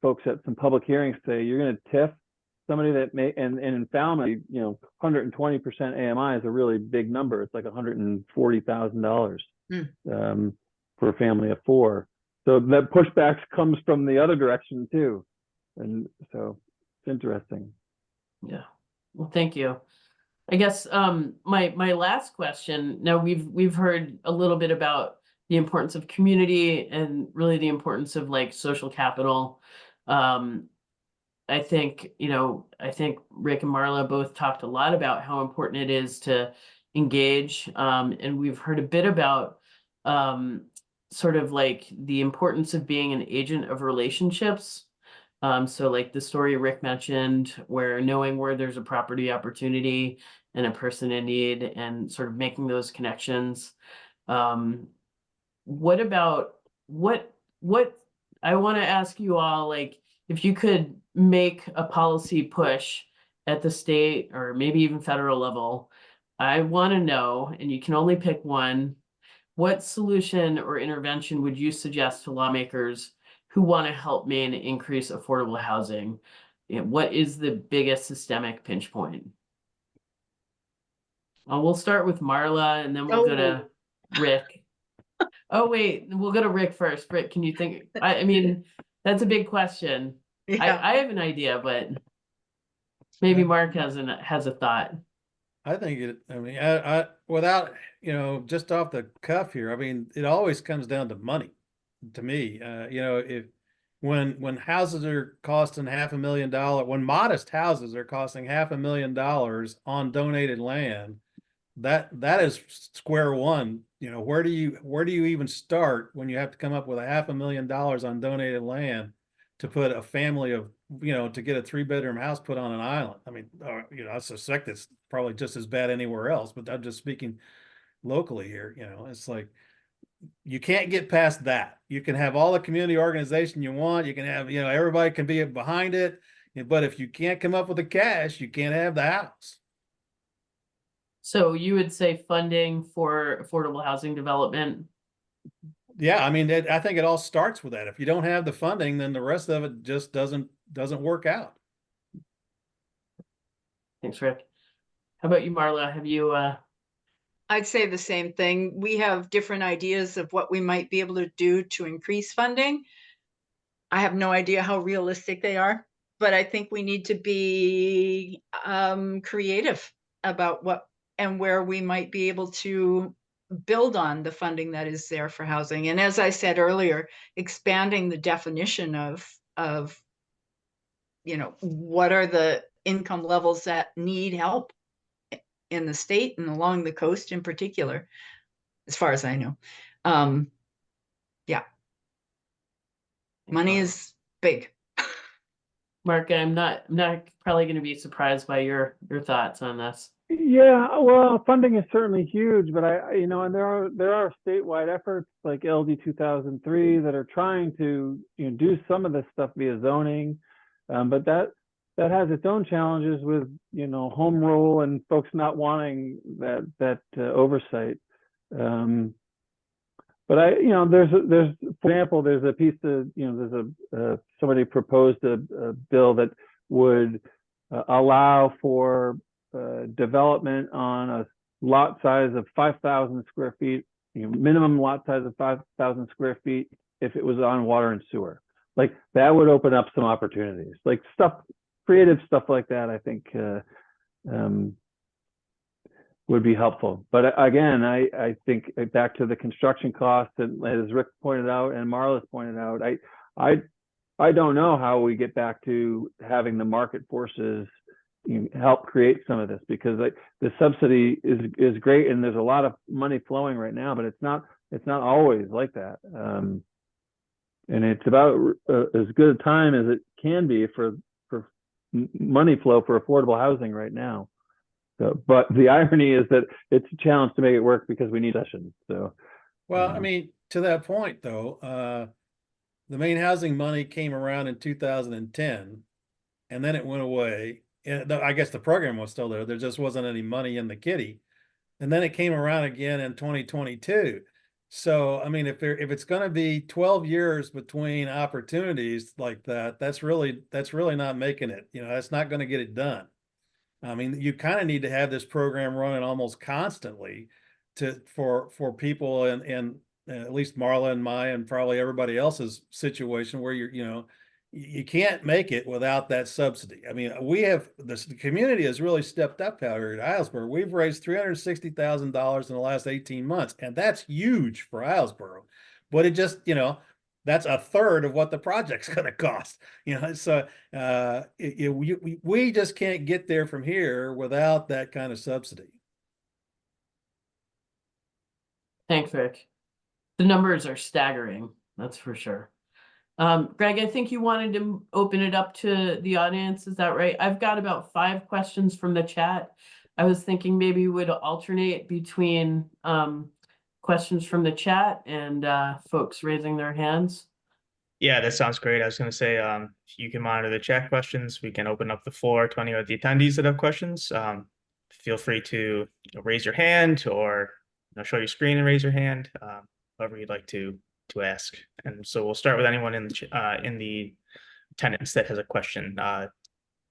folks at some public hearings say, you're going to TIF somebody that may, and in Falmouth, 120% AMI is a really big number. It's like $140,000 for a family of 4. So that pushback comes from the other direction too. And so it's interesting. Yeah. Well, thank you. I guess my last question. Now we've heard a little bit about the importance of community and really the importance of like social capital. I think Rick and Marla both talked a lot about how important it is to engage. And we've heard a bit about sort of like the importance of being an agent of relationships. So like the story Rick mentioned, where knowing where there's a property opportunity and a person in need and sort of making those connections. What I want to ask you all, like, if you could make a policy push at the state or maybe even federal level, I want to know, and you can only pick one, what solution or intervention would you suggest to lawmakers who want to help Maine increase affordable housing? What is the biggest systemic pinch point? We'll start with Marla and then we'll go to Rick. Oh, wait, we'll go to Rick first. Rick, can you think? I mean, that's a big question. Yeah. I have an idea, but maybe Mark has a thought. I think I without, just off the cuff here, I mean, it always comes down to money to me. If when houses are costing $500,000, when modest houses are costing $500,000 on donated land, that is square one. You know, where do you even start when you have to come up with $500,000 on donated land to put a family of, to get a 3-bedroom house put on an island? I mean, I suspect it's probably just as bad anywhere else, but I'm just speaking locally here. It's like, you can't get past that. You can have all the community organization you want. You can have, everybody can be behind it. But if you can't come up with the cash, you can't have the house. So you would say funding for affordable housing development? Yeah, I mean, I think it all starts with that. If you don't have the funding, then the rest of it just doesn't work out. Thanks, Rick. How about you, Marla? Have you I'd say the same thing. We have different ideas of what we might be able to do to increase funding. I have no idea how realistic they are, but I think we need to be creative about what and where we might be able to build on the funding that is there for housing. And as I said earlier, expanding the definition of what are the income levels that need help in the state and along the coast in particular, as far as I know. Yeah. Money is big. Mark, I'm not probably going to be surprised by your thoughts on this. Yeah, well, funding is certainly huge, but and there are statewide efforts like LD 2003 that are trying to do some of this stuff via zoning, but that has its own challenges with home rule and folks not wanting that oversight. But there's for example, there's a piece of there's somebody proposed a bill that would allow for development on a lot size of 5,000 square feet, minimum lot size of 5,000 square feet if it was on water and sewer. Like that would open up some opportunities, like creative stuff like that. I think would be helpful. But again, I think back to the construction costs, and as Rick pointed out and Marla's pointed out, I don't know how we get back to having the market forces help create some of this, because the subsidy is great and there's a lot of money flowing right now, but it's not always like that. And it's about as good a time as it can be for money flow for affordable housing right now. So, but the irony is that it's a challenge to make it work because we need sessions. So, well, I mean, to that point though, the Maine housing money came around in 2010, and then it went away. I guess the program was still there. There just wasn't any money in the kitty. And then it came around again in 2022. So, I mean, if it's going to be 12 years between opportunities like that, that's really not making it. That's not going to get it done. I mean, you kind of need to have this program running almost constantly for people and at least Marla and my and probably everybody else's situation where you can't make it without that subsidy. I mean, the community has really stepped up out here at Islesboro. We've raised $360,000 in the last 18 months, and that's huge for Islesboro. But it just, that's a third of what the project's going to cost. So we just can't get there from here without that kind of subsidy. Thanks, Rick. The numbers are staggering, that's for sure. Greg, I think you wanted to open it up to the audience. Is that right? I've got about 5 questions from the chat. I was thinking maybe we would alternate between questions from the chat and folks raising their hands. Yeah, that sounds great. I was going to say, if you can monitor the chat questions, we can open up the floor to any of the attendees that have questions. Feel free to raise your hand or show your screen and raise your hand, however you'd like to ask. And so we'll start with anyone in the attendance that has a question.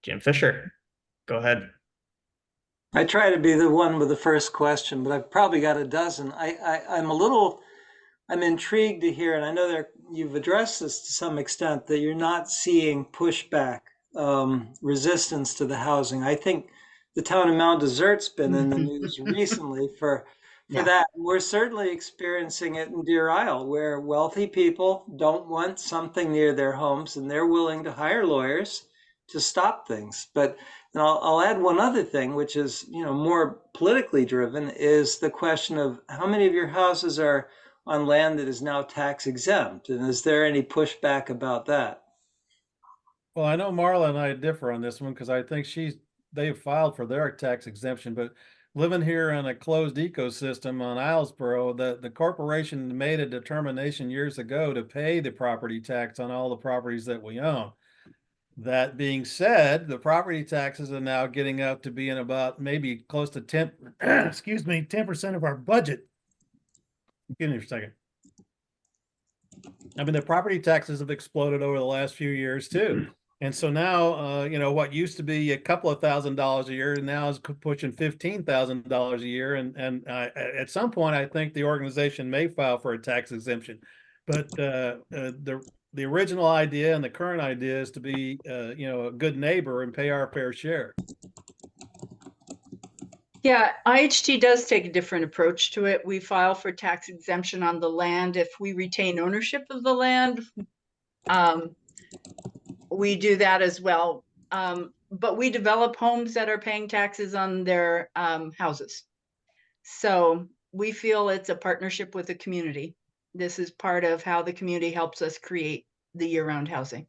Jim Fisher, go ahead. I try to be the one with the first question, but I've probably got a dozen. I'm intrigued to hear, and I know you've addressed this to some extent, that you're not seeing pushback, resistance to the housing. I think the town of Mount Desert's been in the news recently for that. We're certainly experiencing it in Deer Isle, where wealthy people don't want something near their homes, and they're willing to hire lawyers to stop things. But and I'll add one other thing, which is, more politically driven, is the question of how many of your houses are on land that is now tax exempt, and is there any pushback about that? Well, I know Marla and I differ on this one because I think they've filed for their tax exemption, but living here in a closed ecosystem on Islesboro, the corporation made a determination years ago to pay the property tax on all the properties that we own. That being said, the property taxes are now getting up to being about maybe close to 10, excuse me, 10% of our budget. Give me a second. I mean, the property taxes have exploded over the last few years too. And so now, what used to be a couple of $1,000s a year now is pushing $15,000 a year. And at some point, I think the organization may file for a tax exemption. But the original idea and the current idea is to be, a good neighbor and pay our fair share. Yeah, IHT does take a different approach to it. We file for tax exemption on the land if we retain ownership of the land. We do that as well. But we develop homes that are paying taxes on their houses. So we feel it's a partnership with the community. This is part of how the community helps us create the year-round housing.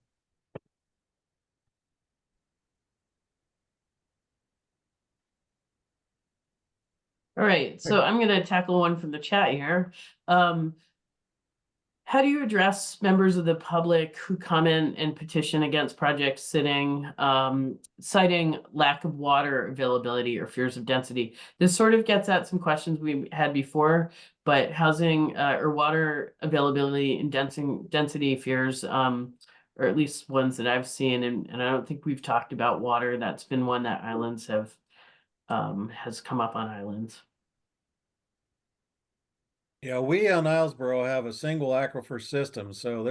All right, so I'm gonna tackle one from the chat here. How do you address members of the public who comment and petition against projects citing lack of water availability or fears of density? This sort of gets at some questions we had before, but housing or water availability and density fears, or at least ones that I've seen, and I don't think we've talked about water. That's been one that islands have has come up on islands. Yeah, we on Islesboro have a single aquifer system, so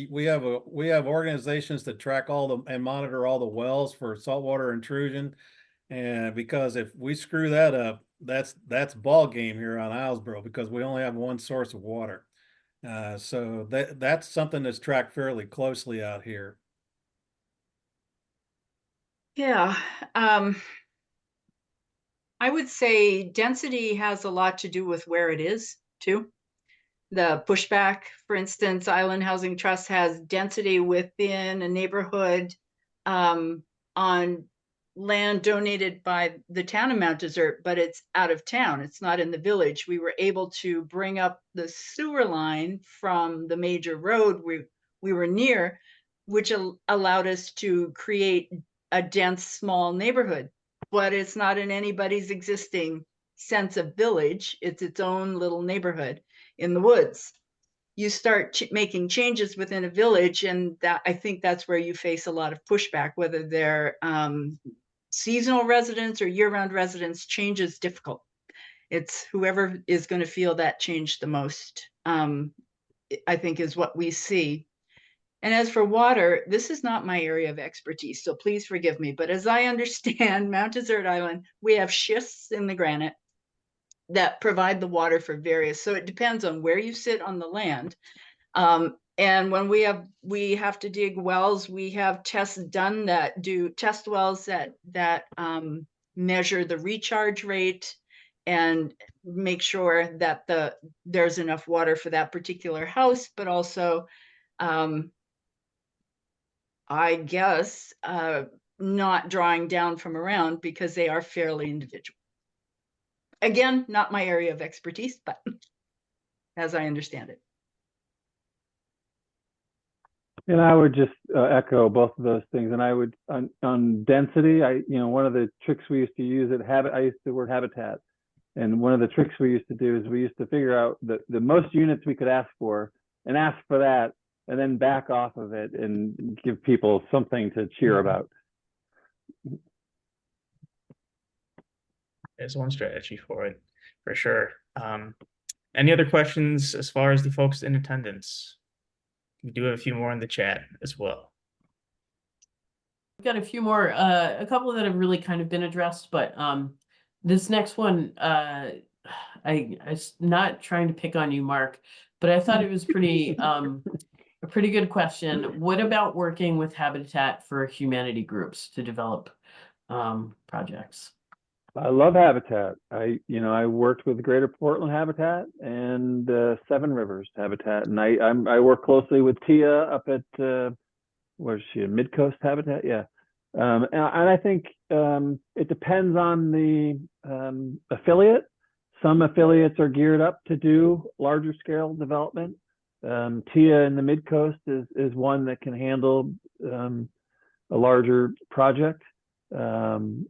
we have organizations that track and monitor all the wells for saltwater intrusion. And because if we screw that up, that's ball game here on Islesboro because we only have one source of water. So that's something that's tracked fairly closely out here. Yeah, I would say density has a lot to do with where it is too. The pushback, for instance, Island Housing Trust has density within a neighborhood on land donated by the town of Mount Desert, but it's out of town. It's not in the village. We were able to bring up the sewer line from the major road we were near, which allowed us to create a dense, small neighborhood. But it's not in anybody's existing sense of village. It's its own little neighborhood in the woods. You start making changes within a village, and that I think that's where you face a lot of pushback, whether they're seasonal residents or year-round residents. Change is difficult. It's whoever is going to feel that change the most, I think, is what we see. And as for water, this is not my area of expertise, so please forgive me. But as I understand, Mount Desert Island, we have schists in the granite that provide the water for various. So it depends on where you sit on the land. And when we have to dig wells, we have tests done that do test wells that measure the recharge rate and make sure that there's enough water for that particular house, but also I guess not drawing down from around because they are fairly individual. Again, not my area of expertise, but as I understand it. And I would just echo both of those things. And I would on density, one of the tricks we used to use I used the word habitat. And one of the tricks we used to do is we used to figure out the most units we could ask for and ask for that, and then back off of it and give people something to cheer about. There's one strategy for it, for sure. Any other questions as far as the folks in attendance? We do have a few more in the chat as well. We've got a few more, a couple that have really kind of been addressed, but this next one, I'm not trying to pick on you, Mark, but I thought it was pretty a pretty good question. What about working with Habitat for Humanity groups to develop projects? I love Habitat. I worked with Greater Portland Habitat and Seven Rivers Habitat, and I work closely with Tia up at where's she? Midcoast Habitat, yeah. And I think it depends on the affiliate. Some affiliates are geared up to do larger scale development. Tia in the Midcoast is one that can handle a larger project. So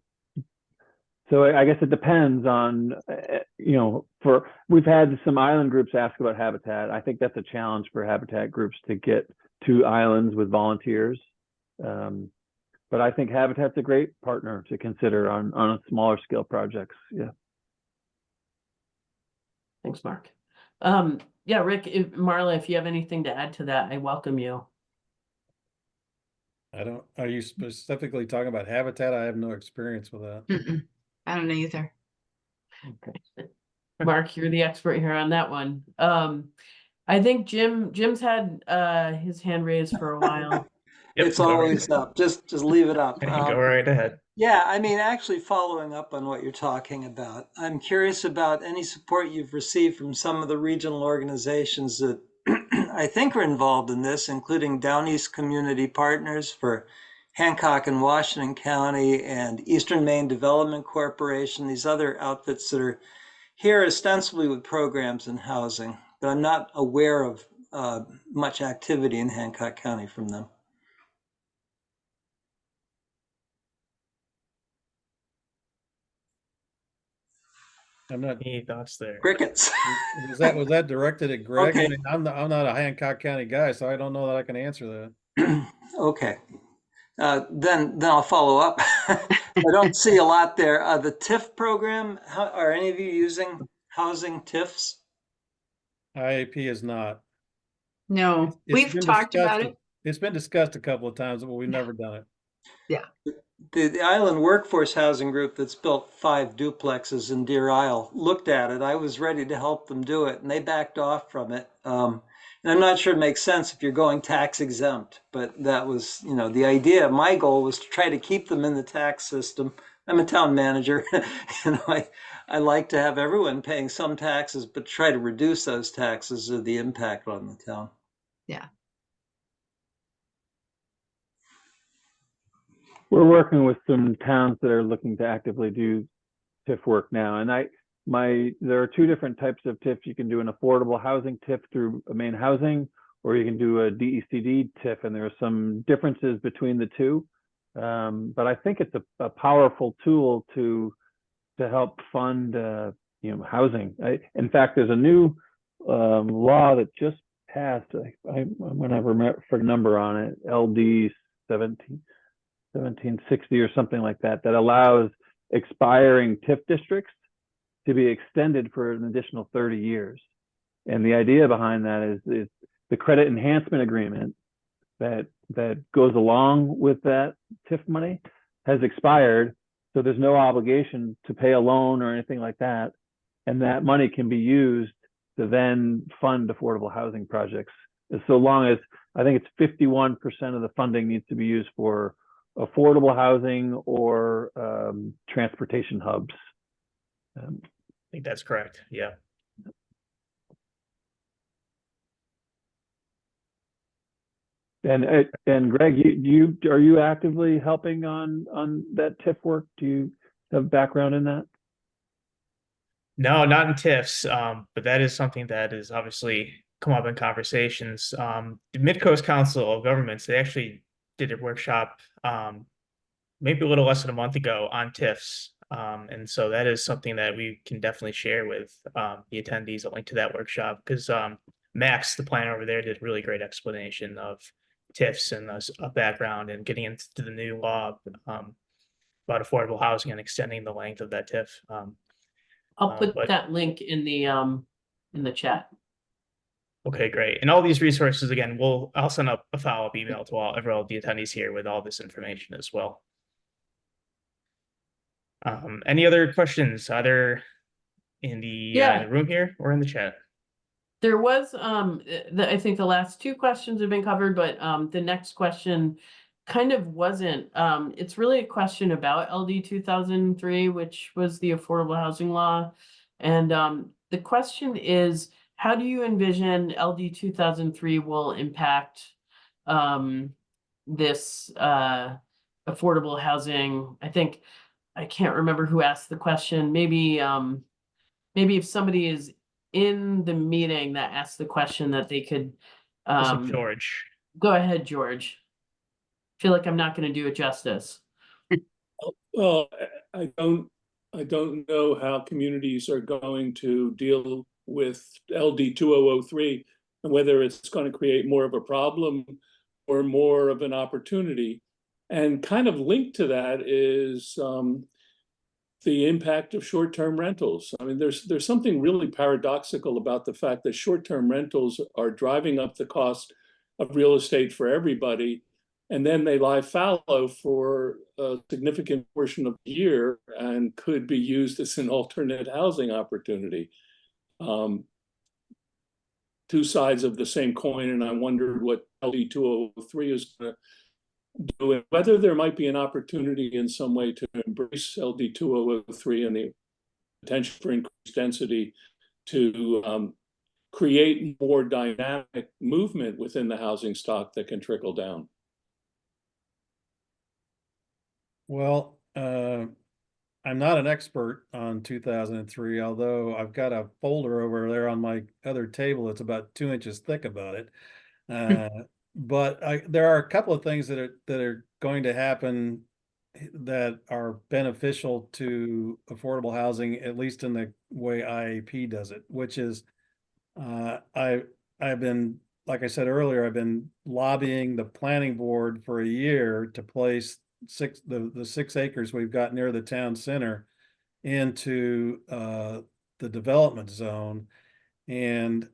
I guess it depends on, we've had some island groups ask about Habitat. I think that's a challenge for Habitat groups to get to islands with volunteers. But I think Habitat's a great partner to consider on a smaller scale projects. Yeah. Thanks, Mark. Yeah, Rick, Marla, if you have anything to add to that, I welcome you. Are you specifically talking about Habitat? I have no experience with that. I don't know either. Okay. Mark, you're the expert here on that one. I think Jim's had his hand raised for a while. Yep, It's go right always up. Just leave it up. Go right ahead. Yeah, I mean, actually following up on what you're talking about, I'm curious about any support you've received from some of the regional organizations that I think are involved in this, including Down East Community Partners for Hancock and Washington County and Eastern Maine Development Corporation, these other outfits that are here ostensibly with programs in housing, but I'm not aware of much activity in Hancock County from them. I'm not. Any thoughts there? Crickets. Was that directed at Greg? Okay. I mean, I'm not a Hancock County guy, so I don't know that I can answer that. Okay. Then I'll follow up. I don't see a lot there. The TIF program, are any of you using housing TIFs? IAP is not. No, we've been talked about discussed. It's been discussed a couple of times, but we've never done it. Yeah. The Island Workforce Housing Group that's built 5 duplexes in Deer Isle looked at it. I was ready to help them do it, and they backed off from it. And I'm not sure it makes sense if you're going tax exempt, but that was, the idea. My goal was to try to keep them in the tax system. I'm a town manager. I like to have everyone paying some taxes, but try to reduce those taxes or the impact on the town. Yeah. We're working with some towns that are looking to actively do TIF work now. And there are 2 different types of TIF. You can do an affordable housing TIF through Maine Housing, or you can do a DECD TIF, and there are some differences between the 2. But I think it's a powerful tool to help fund housing. In fact, there's a new law that just passed. I'm going to remember for number on it, LD 1760 or something like that, that allows expiring TIF districts to be extended for an additional 30 years. And the idea behind that is the credit enhancement agreement that goes along with that TIF money has expired. So there's no obligation to pay a loan or anything like that. And that money can be used to then fund affordable housing projects. So long as, I think it's 51% of the funding needs to be used for affordable housing or transportation hubs. I think that's correct. Yeah. And Greg, are you actively helping on that TIF work? Do you have background in that? No, not in TIFs, but that is something that is obviously come up in conversations. The Midcoast Council of Governments, they actually did a workshop maybe a little less than a month ago on TIFs. And so that is something that we can definitely share with the attendees, a link to that workshop, because Max, the planner over there, did a really great explanation of TIFs and a background and getting into the new law about affordable housing and extending the length of that TIF. I'll put that link in the chat. Okay, great. And all these resources, again, I'll send up a follow-up email to all the attendees here with all this information as well. Any other questions, either in the room here or in the chat? There was, I think the last two questions have been covered, but, the next question kind of wasn't. It's really a question about LD 2003, which was the affordable housing law. And, the question is, how do you envision LD 2003 will impact, this, affordable housing? I can't remember who asked the question. Maybe if somebody is in the meeting that asked the question, that they could This is George. go ahead, George. Feel like I'm not going to do it justice. Well, I don't know how communities are going to deal with LD 2003 and whether it's going to create more of a problem or more of an opportunity. And kind of linked to that is the impact of short-term rentals. I mean, there's something really paradoxical about the fact that short-term rentals are driving up the cost of real estate for everybody, and then they lie fallow for a significant portion of the year and could be used as an alternate housing opportunity. Two sides of the same coin, and I wondered what LD 203 is going to do, and whether there might be an opportunity in some way to embrace LD 203 and the potential for increased density to create more dynamic movement within the housing stock that can trickle down. Well, I'm not an expert on 2003, although I've got a folder over there on my other table that's about 2 inches thick about it. But there are a couple of things that are going to happen that are beneficial to affordable housing, at least in the way IAP does it, which is I've been, like I said earlier, I've been lobbying the planning board for a year to place the 6 acres we've got near the town center into the development zone. And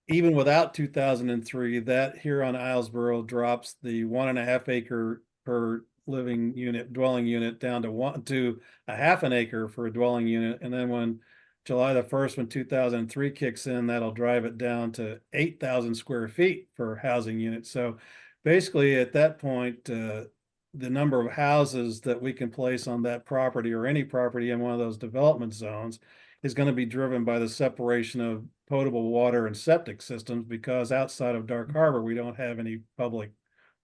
even without 2003, that here on Islesboro drops the 1.5 acre per living unit, dwelling unit, down to a half an acre for a dwelling unit. And then when July the 1st, when 2003 kicks in, that'll drive it down to 8,000 square feet for housing units. So basically at that point, the number of houses that we can place on that property or any property in one of those development zones is going to be driven by the separation of potable water and septic systems, because outside of Dark Harbor, we don't have any public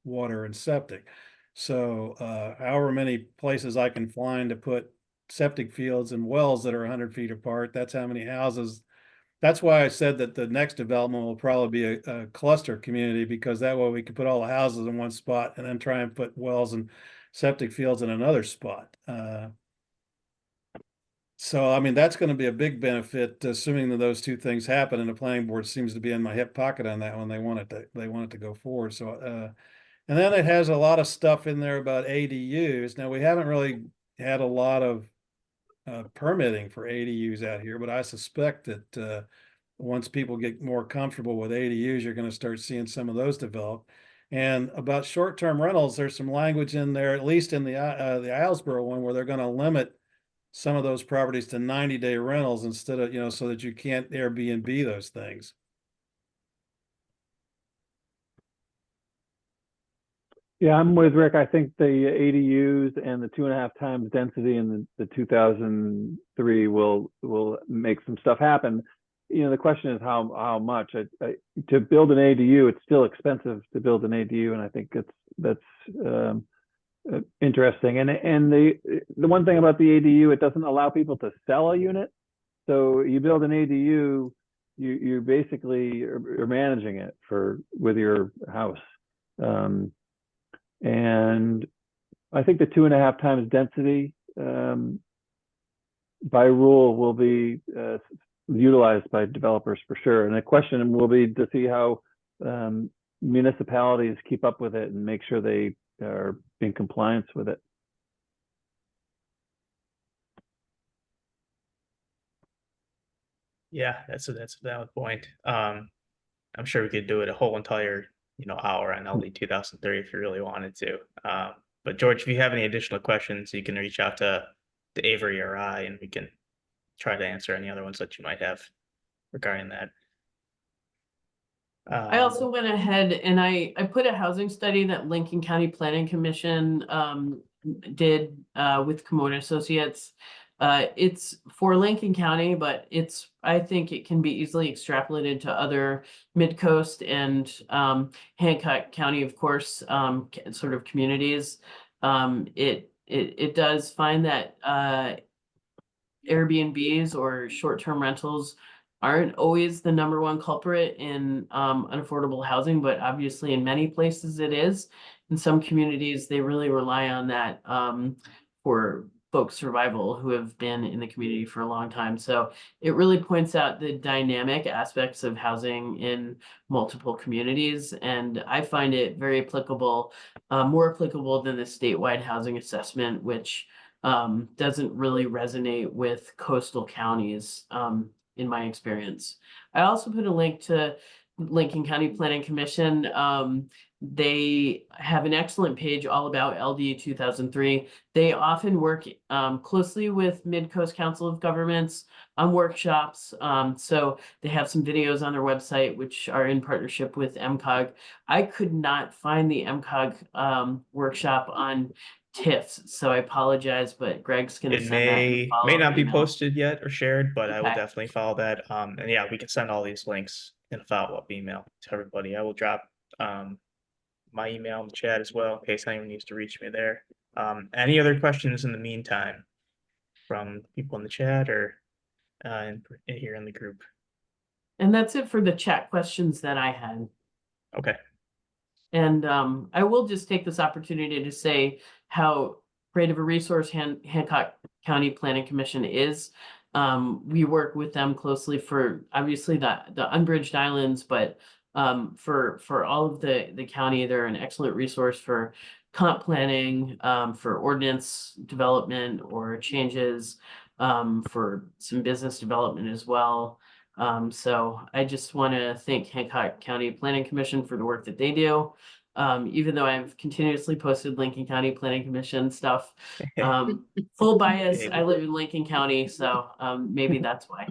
water and septic. So however many places I can find to put septic fields and wells that are 100 feet apart, that's how many houses. That's why I said that the next development will probably be a cluster community, because that way we can put all the houses in one spot and then try and put wells and septic fields in another spot. So, I mean, that's going to be a big benefit, assuming that those two things happen, and the planning board seems to be in my hip pocket on that one. They want it to go forward. So, and then it has a lot of stuff in there about ADUs. Now, we haven't really had a lot of permitting for ADUs out here, but I suspect that once people get more comfortable with ADUs, you're going to start seeing some of those develop. And about short-term rentals, there's some language in there, at least in the Islesboro one, where they're going to limit some of those properties to 90-day rentals instead of, so that you can't Airbnb those things. Yeah, I'm with Rick. I think the ADUs and the 2.5 times density in the 2003 will make some stuff happen. The question is how much. To build an ADU, it's still expensive to build an ADU, and I think that's interesting. And the one thing about the ADU, it doesn't allow people to sell a unit. So you build an ADU, you basically are managing it with your house. And I think the 2.5 times density by rule will be utilized by developers for sure. And the question will be to see how municipalities keep up with it and make sure they are in compliance with it. Yeah, that's a valid point. I'm sure we could do it a whole entire hour on LD 2003 if you really wanted to. But George, if you have any additional questions, you can reach out to Avery or I, and we can try to answer any other ones that you might have regarding that. I also went ahead and I put a housing study that Lincoln County Planning Commission did with Kimona Associates. It's for Lincoln County, but I think it can be easily extrapolated to other mid-coast and Hancock County, of course, sort of communities. It does find that Airbnbs or short-term rentals aren't always the number one culprit in unaffordable housing, but obviously in many places it is. In some communities, they really rely on that for folks' survival who have been in the community for a long time. So it really points out the dynamic aspects of housing in multiple communities. And I find it very applicable, more applicable than the statewide housing assessment, which doesn't really resonate with coastal counties in my experience. I also put a link to Lincoln County Planning Commission. They have an excellent page all about LD 2003. They often work closely with Mid-Coast Council of Governments on workshops. So they have some videos on their website, which are in partnership with MCOG. I could not find the MCOG workshop on TIFs, so I apologize, but Greg's gonna It send that in a may follow-up not be email. posted yet or shared, but I will Okay. definitely follow that. And yeah, we can send all these links in a follow-up email to everybody. I will drop my email in the chat as well, in case anyone needs to reach me there. Any other questions in the meantime from people in the chat or here in the group? And that's it for the chat questions that I had. Okay. And I will just take this opportunity to say how great of a resource Hancock County Planning Commission is. We work with them closely for obviously the unbridged islands, but for all of the county, they're an excellent resource for comp planning, for ordinance development or changes, for some business development as well. So I just want to thank Hancock County Planning Commission for the work that they do. Even though I've continuously posted Lincoln County Planning Commission stuff, full bias, I live in Lincoln County, so maybe that's why.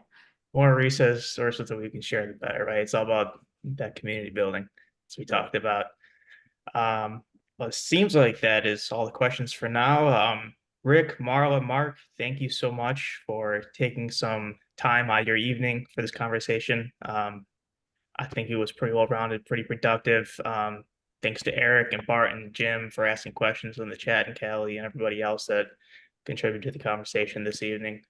More resources that we can share, the better, right? It's all about that community building, as we talked about. Well, it seems like that is all the questions for now. Rick, Marla, Mark, thank you so much for taking some time out of your evening for this conversation. I think it was pretty well-rounded, pretty productive. Thanks to Eric and Bart and Jim for asking questions in the chat, and Callie and everybody else that contributed to the conversation this evening.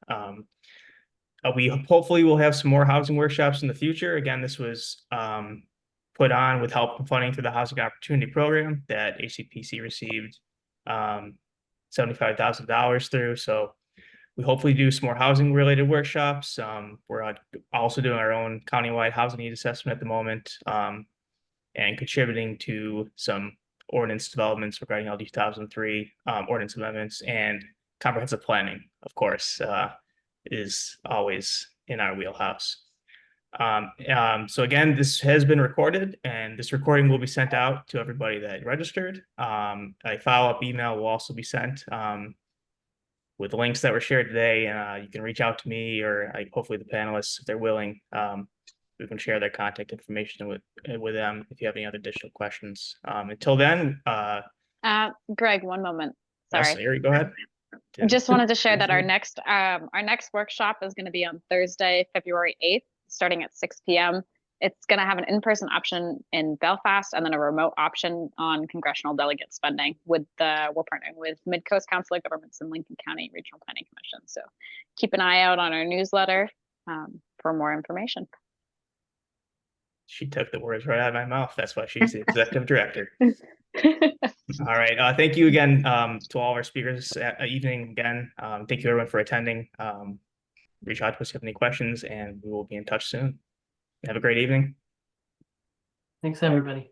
We hopefully will have some more housing workshops in the future. Again, this was put on with help from funding through the Housing Opportunity Program that HCPC received $75,000 through. So we hopefully do some more housing related workshops. We're also doing our own countywide housing needs assessment at the moment, and contributing to some ordinance developments regarding LD 2003, ordinance amendments, and comprehensive planning, of course, is always in our wheelhouse. So again, this has been recorded, and this recording will be sent out to everybody that registered. A follow-up email will also be sent with the links that were shared today. You can reach out to me or hopefully the panelists, if they're willing. We can share their contact information with them if you have any other additional questions. Until then, Greg, one moment. Sorry. yes, Larry, go ahead. Just wanted to share that our next workshop is going to be on Thursday, February 8th, starting at 6 p.m. It's going to have an in-person option in Belfast and then a remote option on congressional delegate spending. We're partnering with Mid-Coast Council of Governments and Lincoln County Regional Planning Commission. So keep an eye out on our newsletter for more information. She took the words right out of my mouth. That's why she's the executive director. All right. Thank you again to all our speakers evening again. Thank you everyone for attending. Reach out to us if you have any questions, and we will be in touch soon. Have a great evening. Thanks, everybody.